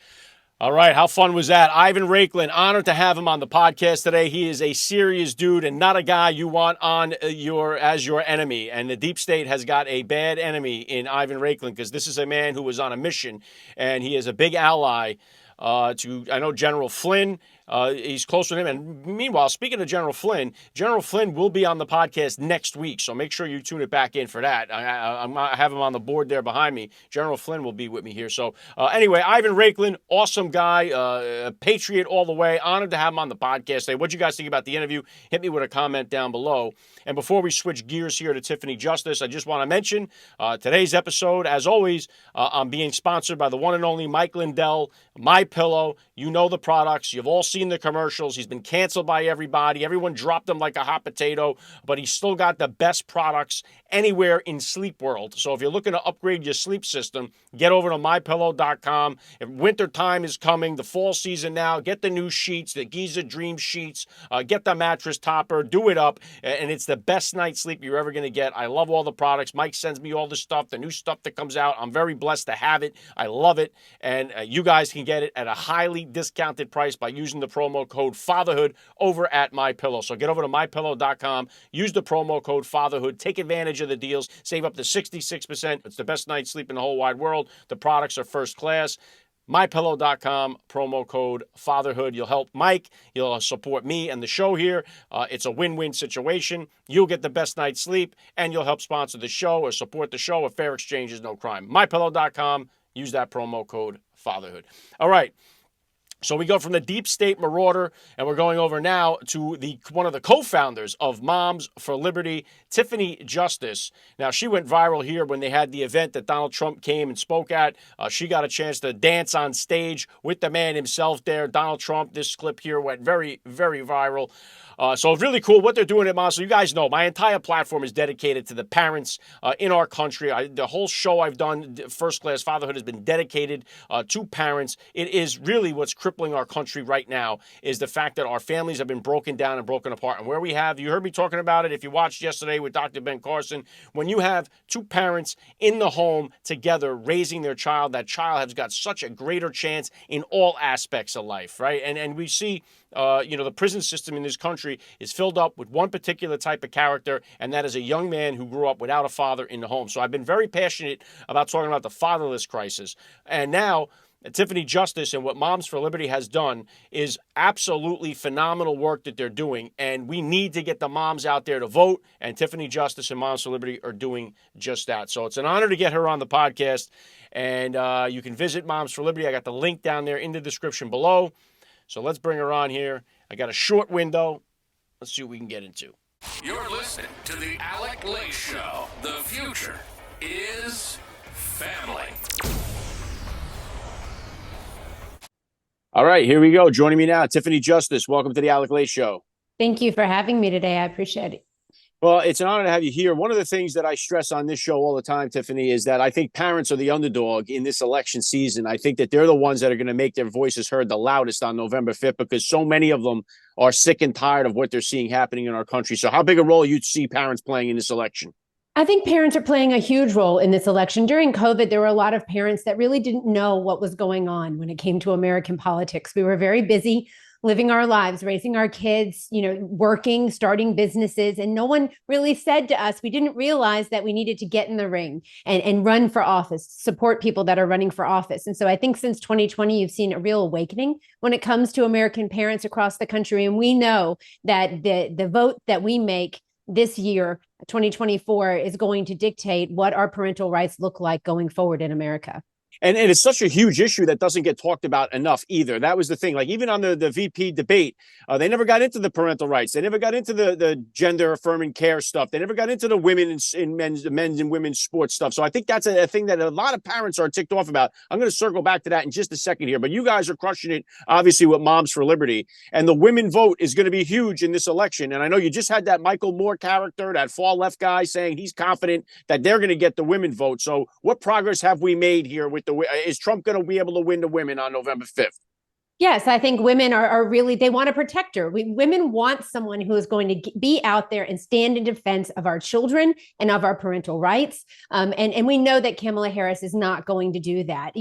All right, how fun was that? Ivan Raiklin, honored to have him on the podcast today. He is a serious dude and not a guy you want on as your enemy. And the Deep State has got a bad enemy in Ivan Raiklin because this is a man who was on a mission, and he is a big ally to, I know, General Flynn. He's close with him. And meanwhile, speaking of General Flynn will be on the podcast next week. So make sure you tune it back in for that. I have him on the board there behind me. General Flynn will be with me here. So anyway, Ivan Raiklin, awesome guy, a patriot all the way. Honored to have him on the podcast today. What you guys think about the interview? Hit me with a comment down below. And before we switch gears here to Tiffany Justice, I just want to mention today's episode, as always, I'm being sponsored by the one and only Mike Lindell, MyPillow. You know the products. You've all seen the commercials. He's been canceled by everybody. Everyone dropped him like a hot potato, but he's still got the best products anywhere in sleep world. So if you're looking to upgrade your sleep system, get over to mypillow.com. If winter time is coming, the fall season now, get the new sheets, the Giza Dream sheets, get the mattress topper, do it up, and it's the best night's sleep you're ever going to get. I love all the products. Mike sends me all the stuff, the new stuff that comes out. I'm very blessed to have it. I love it, and you guys can get it at a highly discounted price by using the promo code FATHERHOOD over at MyPillow. So get over to mypillow.com, use the promo code FATHERHOOD, take advantage of the deals, save up to 66%. It's the best night's sleep in the whole wide world. The products are first class. MyPillow.com, promo code FATHERHOOD. You'll help Mike. You'll support me and the show here. It's a win-win situation. You'll get the best night's sleep, and you'll help sponsor the show or support the show. A fair exchange is no crime. MyPillow.com. Use that promo code FATHERHOOD. All right. So we go from the Deep State Marauder, and we're going over now to one of the co-founders of Moms for Liberty, Tiffany Justice. Now, she went viral here when they had the event that Donald Trump came and spoke at. She got a chance to dance on stage with the man himself there, Donald Trump. This clip here went very, very viral. So it's really cool what they're doing at Moms. So you guys know my entire platform is dedicated to the parents in our country. The whole show I've done, First Class Fatherhood, has been dedicated to parents. It is really what's crippling our country right now is the fact that our families have been broken down and broken apart. And where we have, you heard me talking about it if you watched yesterday with Dr. Ben Carson, when you have two parents in the home together raising their child, that child has got such a greater chance in all aspects of life, right? And we see the prison system in this country is filled up with one particular type of character, and that is a young man who grew up without a father in the home. So I've been very passionate about talking about the fatherless crisis. And now Tiffany Justice and what Moms for Liberty has done is absolutely phenomenal work that they're doing. And we need to get the moms out there to vote. And Tiffany Justice and Moms for Liberty are doing just that. So it's an honor to get her on the podcast. And you can visit Moms for Liberty. I got the link down there in the description below. So let's bring her on here. I got a short window. Let's see what we can get into. You're listening to the Alec Lake Show. The future is family. All right, here we go. Joining me now, Tiffany Justice. Welcome to the Alec Lake Show. Thank you for having me today. I appreciate it. Well, it's an honor to have you here. One of the things that I stress on this show all the time, Tiffany, is that I think parents are the underdog in this election season. I think that they're the ones that are going to make their voices heard the loudest on November 5th because so many of them are sick and tired of what they're seeing happening in our country. So how big a role you see parents playing in this election? I think parents are playing a huge role in this election. During COVID, there were a lot of parents that really didn't know what was going on when it came to American politics. We were very busy living our lives, raising our kids, working, starting businesses. And no one really said to us, we didn't realize that we needed to get in the ring and run for office, support people that are running for office. And so I think since 2020, you've seen a real awakening when it comes to American parents across the country. And we know that the vote that we make this year, 2024, is going to dictate what our parental rights look like going forward in America. And it's such a huge issue that doesn't get talked about enough either. That was the thing. Like even on the VP debate, they never got into the parental rights. They never got into the gender affirming care stuff. They never got into the women in men's and women's sports stuff. So I think that's a thing that a lot of parents are ticked off about. I'm going to circle back to that in just a second here. But you guys are crushing it, obviously, with Moms for Liberty. And the women vote is going to be huge in this election. And I know you just had that Michael Moore character, that far left guy, saying he's confident that they're going to get the women vote. So what progress have we made here with is Trump going to be able to win the women on November 5th? Yes, I think women are really, they want to protect her. Women want someone who is going to be out there and stand in defense of our children and of our parental rights. And we know that Kamala Harris is not going to do that.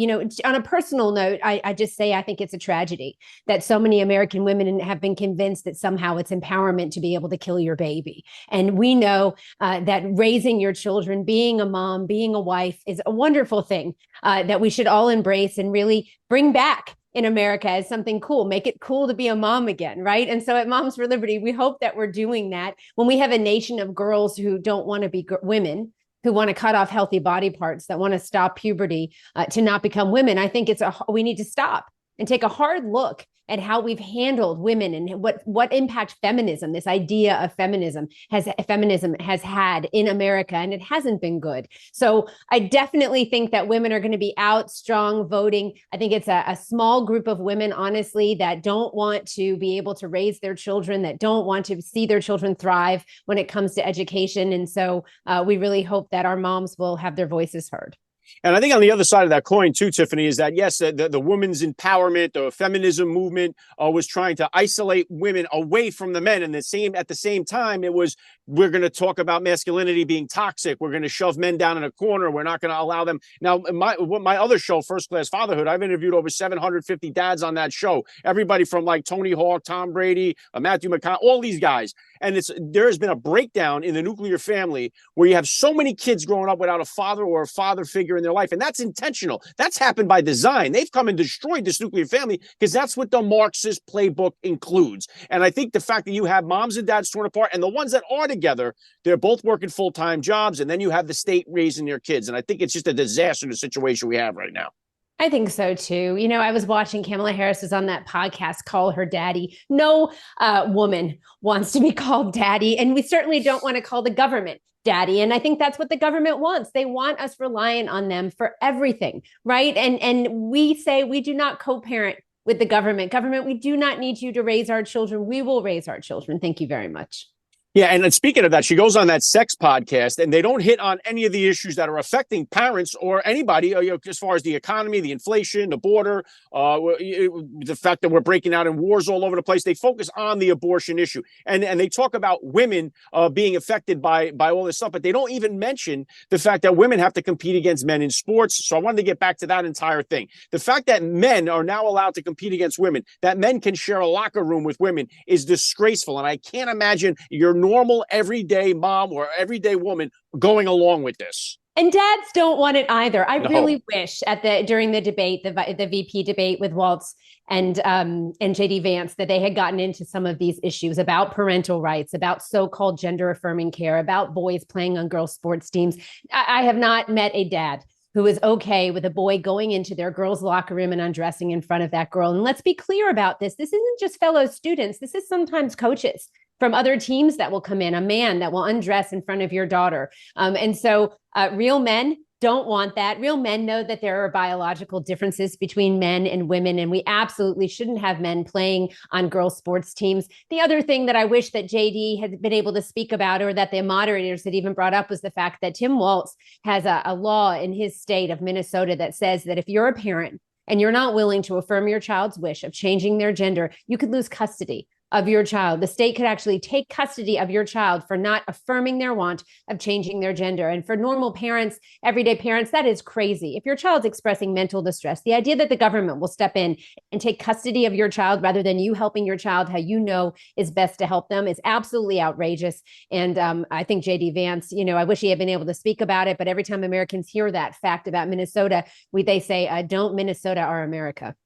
On a personal note, I just say I think it's a tragedy that so many American women have been convinced that somehow it's empowerment to be able to kill your baby. And we know that raising your children, being a mom, being a wife is a wonderful thing that we should all embrace and really bring back in America as something cool, make it cool to be a mom again, right? And so at Moms for Liberty, we hope that we're doing that when we have a nation of girls who don't want to be women, who want to cut off healthy body parts, that want to stop puberty to not become women. I think we need to stop and take a hard look at how we've handled women and what impact feminism, this idea of feminism has had in America, and it hasn't been good. So I definitely think that women are going to be out strong voting. I think it's a small group of women, honestly, that don't want to be able to raise their children, that don't want to see their children thrive when it comes to education. And so we really hope that our moms will have their voices heard. And I think on the other side of that coin, too, Tiffany, is that, yes, the women's empowerment, the feminism movement was trying to isolate women away from the men. And at the same time, it was, we're going to talk about masculinity being toxic. We're going to shove men down in a corner. We're not going to allow them. Now, my other show, First Class Fatherhood, I've interviewed over 750 dads on that show. Everybody from like Tony Hawk, Tom Brady, Matthew McConaughey, all these guys. And there has been a breakdown in the nuclear family where you have so many kids growing up without a father or a father figure in their life. And that's intentional. That's happened by design. They've come and destroyed this nuclear family because that's what the Marxist playbook includes. And I think the fact that you have moms and dads torn apart and the ones that are together, they're both working full-time jobs. And then you have the state raising their kids. And I think it's just a disaster, the situation we have right now. I think so, too. I was watching Kamala Harris was on that podcast, Call Her Daddy. No woman wants to be called daddy. And we certainly don't want to call the government daddy. And I think that's what the government wants. They want us relying on them for everything, right? And we say we do not co-parent with the government. Government, we do not need you to raise our children. We will raise our children. Thank you very much. Yeah, and speaking of that, she goes on that sex podcast, and they don't hit on any of the issues that are affecting parents or anybody, as far as the economy, the inflation, the border, the fact that we're breaking out in wars all over the place. They focus on the abortion issue, and they talk about women being affected by all this stuff, but they don't even mention the fact that women have to compete against men in sports. So I wanted to get back to that entire thing. The fact that men are now allowed to compete against women, that men can share a locker room with women, is disgraceful, and I can't imagine your normal everyday mom or everyday woman going along with this. And dads don't want it either. I No. really wish during the debate, the VP debate with Waltz and JD Vance, that they had gotten into some of these issues about parental rights, about so-called gender affirming care, about boys playing on girls' sports teams. I have not met a dad who is okay with a boy going into their girls' locker room and undressing in front of that girl. And let's be clear about this. This isn't just fellow students. This is sometimes coaches from other teams that will come in, a man that will undress in front of your daughter. And so real men don't want that. Real men know that there are biological differences between men and women, and we absolutely shouldn't have men playing on girls' sports teams. The other thing that I wish that JD had been able to speak about, or that the moderators had even brought up, was the fact that Tim Walz has a law in his state of Minnesota that says that if you're a parent and you're not willing to affirm your child's wish of changing their gender, you could lose custody of your child. The state could actually take custody of your child for not affirming their want of changing their gender. And for normal parents, everyday parents, that is crazy. If your child's expressing mental distress, the idea that the government will step in and take custody of your child rather than you helping your child how you know is best to help them is absolutely outrageous. And I think JD Vance, I wish he had been able to speak about it, but every time Americans hear that fact about Minnesota, they say, don't Minnesota our America.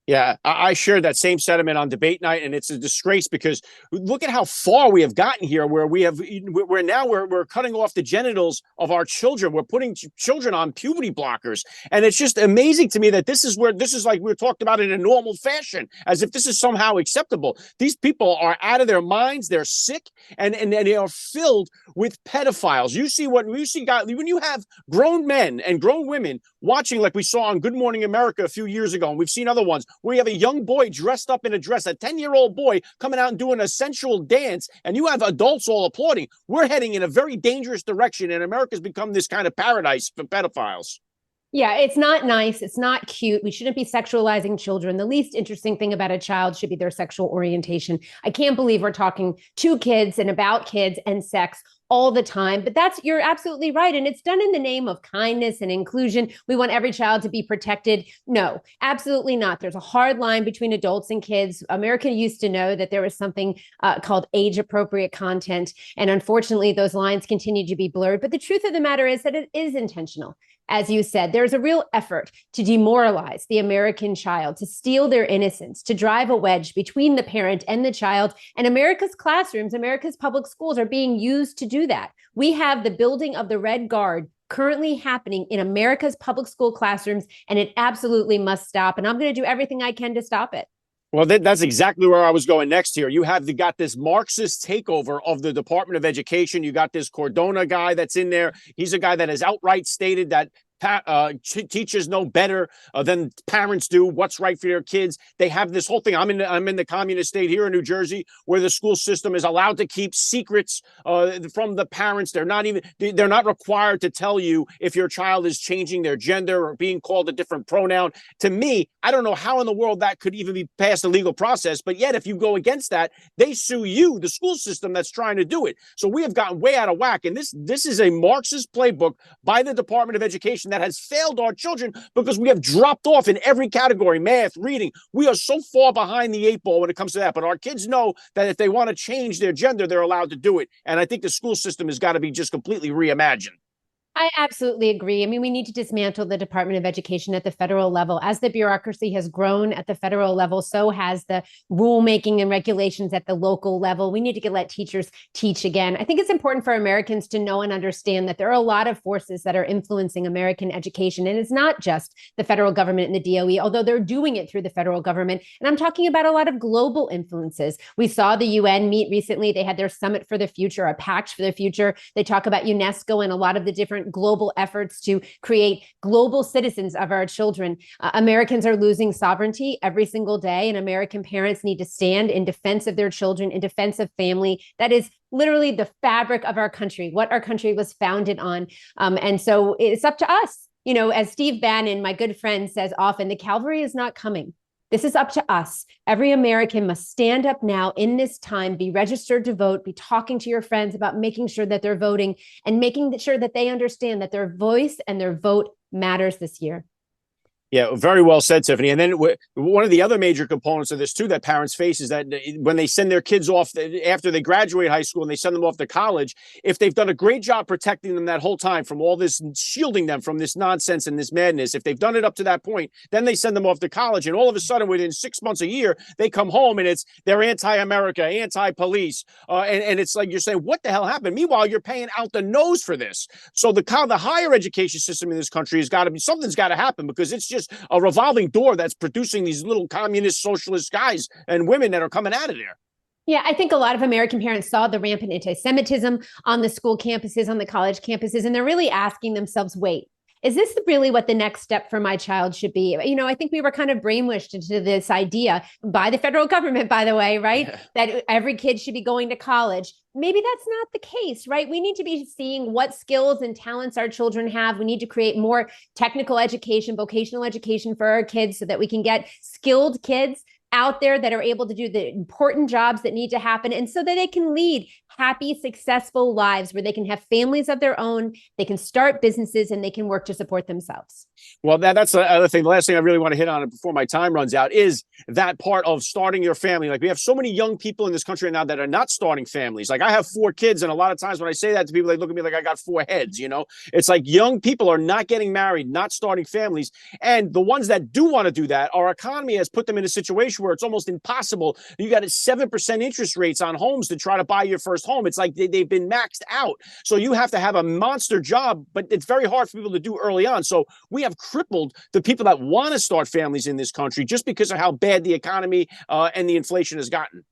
Yeah, I shared that same sentiment on debate night, and it's a disgrace because look at how far we have gotten here, where we're cutting off the genitals of our children. We're putting children on puberty blockers, and it's just amazing to me that this is like we're talked about in a normal fashion, as if this is somehow acceptable. These people are out of their minds. They're sick, and they are filled with pedophiles. When you have grown men and grown women watching, like we saw on Good Morning America a few years ago, and we've seen other ones, where you have a young boy dressed up in a dress, a 10-year-old boy coming out and doing a sensual dance, and you have adults all applauding. We're heading in a very dangerous direction, and America's become this kind of paradise for pedophiles. Yeah, it's not nice. It's not cute. We shouldn't be sexualizing children. The least interesting thing about a child should be their sexual orientation. I can't believe we're talking to kids and about kids and sex all the time, but you're absolutely right. And it's done in the name of kindness and inclusion. We want every child to be protected. No, absolutely not. There's a hard line between adults and kids. America used to know that there was something called age appropriate content. And unfortunately, those lines continue to be blurred. But the truth of the matter is that it is intentional. As you said, there's a real effort to demoralize the American child, to steal their innocence, to drive a wedge between the parent and the child. And America's classrooms, America's public schools are being used to do that. We have the building of the Red Guard currently happening in America's public school classrooms, and it absolutely must stop. And I'm going to do everything I can to stop it. Well, that's exactly where I was going next here. You got this Marxist takeover of the Department of Education. You got this Cordona guy that's in there. He's a guy that has outright stated that teachers know better than parents do what's right for their kids. They have this whole thing. I'm in the communist state here in New Jersey, where the school system is allowed to keep secrets from the parents. They're not required to tell you if your child is changing their gender or being called a different pronoun. To me, I don't know how in the world that could even be past a legal process. But yet, if you go against that, they sue you, the school system that's trying to do it. So we have gotten way out of whack. And this is a Marxist playbook by the Department of Education that has failed our children because we have dropped off in every category, math, reading. We are so far behind the 8 ball when it comes to that. But our kids know that if they want to change their gender, they're allowed to do it. And I think the school system has got to be just completely reimagined. I absolutely agree. I mean, we need to dismantle the Department of Education at the federal level. As the bureaucracy has grown at the federal level, so has the rulemaking and regulations at the local level. We need to let teachers teach again. I think it's important for Americans to know and understand that there are a lot of forces that are influencing American education. And it's not just the federal government and the DOE, although they're doing it through the federal government. And I'm talking about a lot of global influences. We saw the UN meet recently. They had their Summit for the Future, a Pact for the Future. They talk about UNESCO and a lot of the different global efforts to create global citizens of our children. Americans are losing sovereignty every single day, and American parents need to stand in defense of their children, in defense of family. That is literally the fabric of our country, what our country was founded on. And so it's up to us. You know, as Steve Bannon, my good friend, says often, the cavalry is not coming. This is up to us. Every American must stand up now in this time, be registered to vote, be talking to your friends about making sure that they're voting and making sure that they understand that their voice and their vote matters this year. Yeah, very well said, Tiffany. And then one of the other major components of this, too, that parents face is that when they send their kids off after they graduate high school and they send them off to college, if they've done a great job protecting them that whole time from all this, shielding them from this nonsense and this madness, if they've done it up to that point, then they send them off to college. And all of a sudden, within 6 months, a year, they come home and they're anti-America, anti-police. And it's like you're saying, what the hell happened? Meanwhile, you're paying out the nose for this. So the higher education system in this country has got to be, something's got to happen, because it's just a revolving door that's producing these little communist socialist guys and women that are coming out of there. Yeah, I think a lot of American parents saw the rampant anti-Semitism on the school campuses, on the college campuses, and they're really asking themselves, wait, is this really what the next step for my child should be? You know, I think we were kind of brainwashed into this idea by the federal government, by the way, right? Yeah. That every kid should be going to college. Maybe that's not the case, right? We need to be seeing what skills and talents our children have. We need to create more technical education, vocational education for our kids so that we can get skilled kids out there that are able to do the important jobs that need to happen, and so that they can lead happy, successful lives where they can have families of their own, they can start businesses, and they can work to support themselves. Well, that's the other thing. The last thing I really want to hit on before my time runs out is that part of starting your family. Like, we have so many young people in this country right now that are not starting families. Like, I have 4 kids, and a lot of times when I say that to people, they look at me like I got 4 heads, you know? It's like young people are not getting married, not starting families. And the ones that do want to do that, our economy has put them in a situation where it's almost impossible. You got 7% interest rates on homes to try to buy your first home. It's like they've been maxed out. So you have to have a monster job, but it's very hard for people to do early on. So we have crippled the people that want to start families in this country just because of how bad the economy and the inflation has gotten.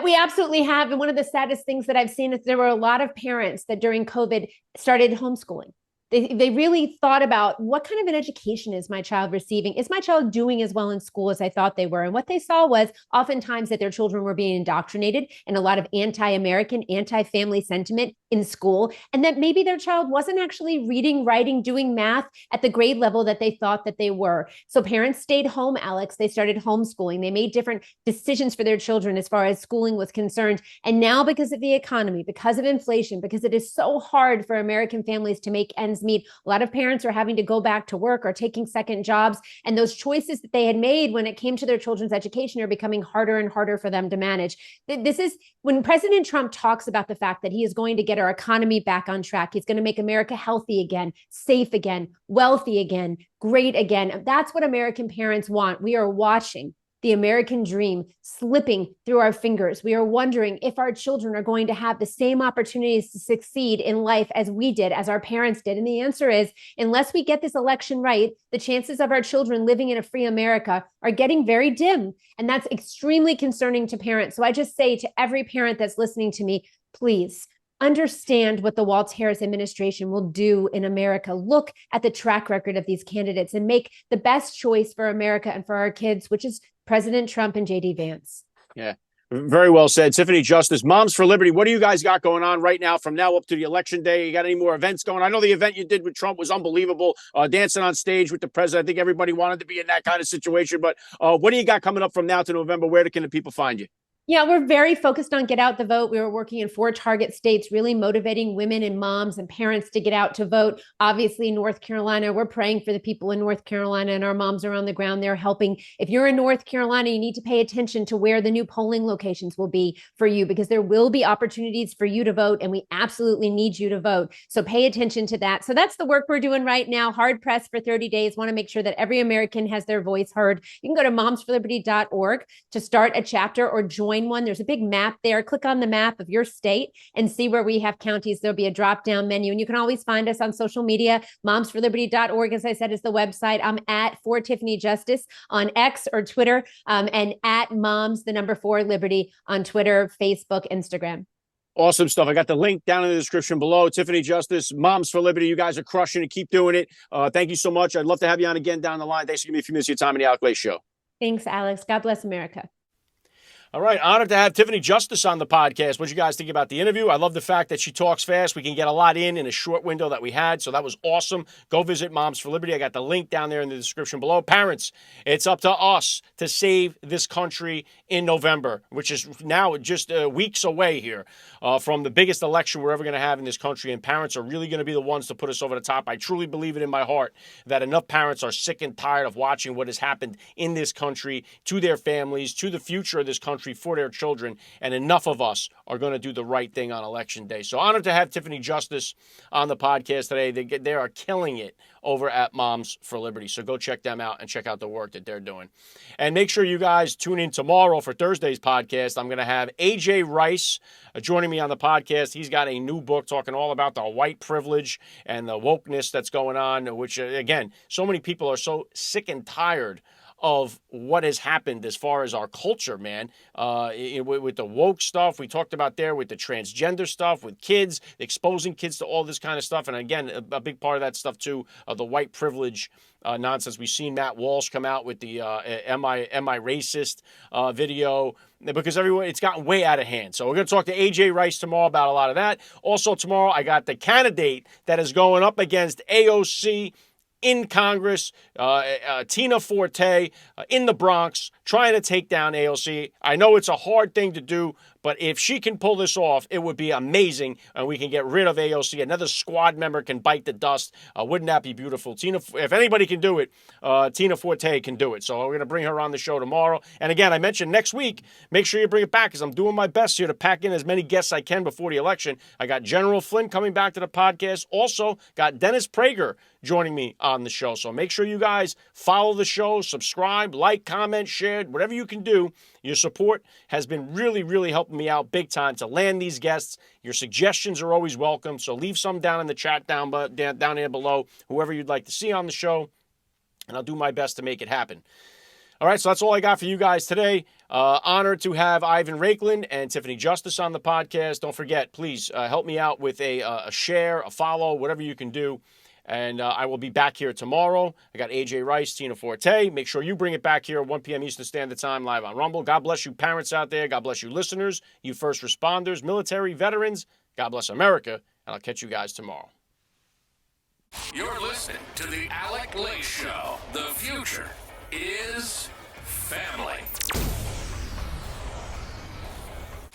We absolutely have. And one of the saddest things that I've seen is there were a lot of parents that during COVID started homeschooling. They really thought about, what kind of an education is my child receiving? Is my child doing as well in school as I thought they were? And what they saw was oftentimes that their children were being indoctrinated in a lot of anti-American, anti-family sentiment in school, and that maybe their child wasn't actually reading, writing, doing math at the grade level that they thought that they were. So parents stayed home, Alex. They started homeschooling. They made different decisions for their children as far as schooling was concerned. And now, because of the economy, because of inflation, because it is so hard for American families to make ends meet, a lot of parents are having to go back to work or taking second jobs. And those choices that they had made when it came to their children's education are becoming harder and harder for them to manage. This is when President Trump talks about the fact that he is going to get our economy back on track. He's going to make America healthy again, safe again, wealthy again, great again. That's what American parents want. We are watching the American dream slipping through our fingers. We are wondering if our children are going to have the same opportunities to succeed in life as we did, as our parents did. And the answer is, unless we get this election right, the chances of our children living in a free America are getting very dim. And that's extremely concerning to parents. So I just say to every parent that's listening to me, please understand what the Walz Harris administration will do in America. Look at the track record of these candidates and make the best choice for America and for our kids, which is President Trump and J.D. Vance. Yeah, very well said. Tiffany Justice, Moms for Liberty, what do you guys got going on right now from now up to the election day? You got any more events going? I know the event you did with Trump was unbelievable, dancing on stage with the president. I think everybody wanted to be in that kind of situation. But what do you got coming up from now to November? Where can the people find you? Yeah, we're very focused on get out the vote. We were working in 4 target states, really motivating women and moms and parents to get out to vote. Obviously, North Carolina, we're praying for the people in North Carolina, and our moms are on the ground there helping. If you're in North Carolina, you need to pay attention to where the new polling locations will be for you, because there will be opportunities for you to vote, and we absolutely need you to vote. So pay attention to that. So that's the work we're doing right now. Hard pressed for 30 days. Want to make sure that every American has their voice heard. You can go to momsforliberty.org to start a chapter or join one. There's a big map there. Click on the map of your state and see where we have counties. There'll be a drop-down menu, and you can always find us on social media. Momsforliberty.org, as I said, is the website. I'm at For Tiffany Justice on X or Twitter, and at Moms, the number 4 Liberty on Twitter, Facebook, Instagram. Awesome stuff. I got the link down in the description below. Tiffany Justice, Moms for Liberty. You guys are crushing it. Keep doing it. Thank you so much. I'd love to have you on again down the line. Thanks for giving me a few minutes of your time on the Alec Show. Thanks, Alex. God bless America. All right, honored to have Tiffany Justice on the podcast. What did you guys think about the interview? I love the fact that she talks fast. We can get a lot in a short window that we had, so that was awesome. Go visit Moms for Liberty. I got the link down there in the description below. Parents, it's up to us to save this country in November, which is now just weeks away here from the biggest election we're ever going to have in this country, and parents are really going to be the ones to put us over the top. I truly believe it in my heart that enough parents are sick and tired of watching what has happened in this country to their families, to the future of this country, for their children, and enough of us are going to do the right thing on Election Day. So honored to have Tiffany Justice on the podcast today. They are killing it over at Moms for Liberty. So go check them out and check out the work that they're doing. And make sure you guys tune in tomorrow for Thursday's podcast. I'm going to have AJ Rice joining me on the podcast. He's got a new book talking all about the white privilege and the wokeness that's going on, which, again, so many people are so sick and tired of what has happened as far as our culture, man. With the woke stuff we talked about there, with the transgender stuff, with kids, exposing kids to all this kind of stuff. And again, a big part of that stuff too, the white privilege nonsense. We've seen Matt Walsh come out with the Am I Racist video, because it's gotten way out of hand. So we're going to talk to AJ Rice tomorrow about a lot of that. Also tomorrow, I got the candidate that is going up against AOC in Congress, Tina Forte in the Bronx, trying to take down AOC. I know it's a hard thing to do, but if she can pull this off, it would be amazing, and we can get rid of AOC. Another squad member can bite the dust. Wouldn't that be beautiful? If anybody can do it, Tina Forte can do it. So we're going to bring her on the show tomorrow. And again, I mentioned next week, make sure you bring it back, because I'm doing my best here to pack in as many guests I can before the election. I got General Flynn coming back to the podcast. Also got Dennis Prager joining me on the show. So make sure you guys follow the show, subscribe, like, comment, share, whatever you can do. Your support has been really, really helping me out big time to land these guests. Your suggestions are always welcome, so leave some down in the chat down there below, whoever you'd like to see on the show, and I'll do my best to make it happen. All right, so that's all I got for you guys today. Honored to have Ivan Raiklin and Tiffany Justice on the podcast. Don't forget, please help me out with a share, a follow, whatever you can do. And I will be back here tomorrow. I got AJ Rice, Tina Forte. Make sure you bring it back here, 1 p.m. Eastern Standard Time, live on Rumble. God bless you parents out there. God bless you listeners, you first responders, military, veterans. God bless America. And I'll catch you guys tomorrow. You're listening to the Alec Show. The future is family.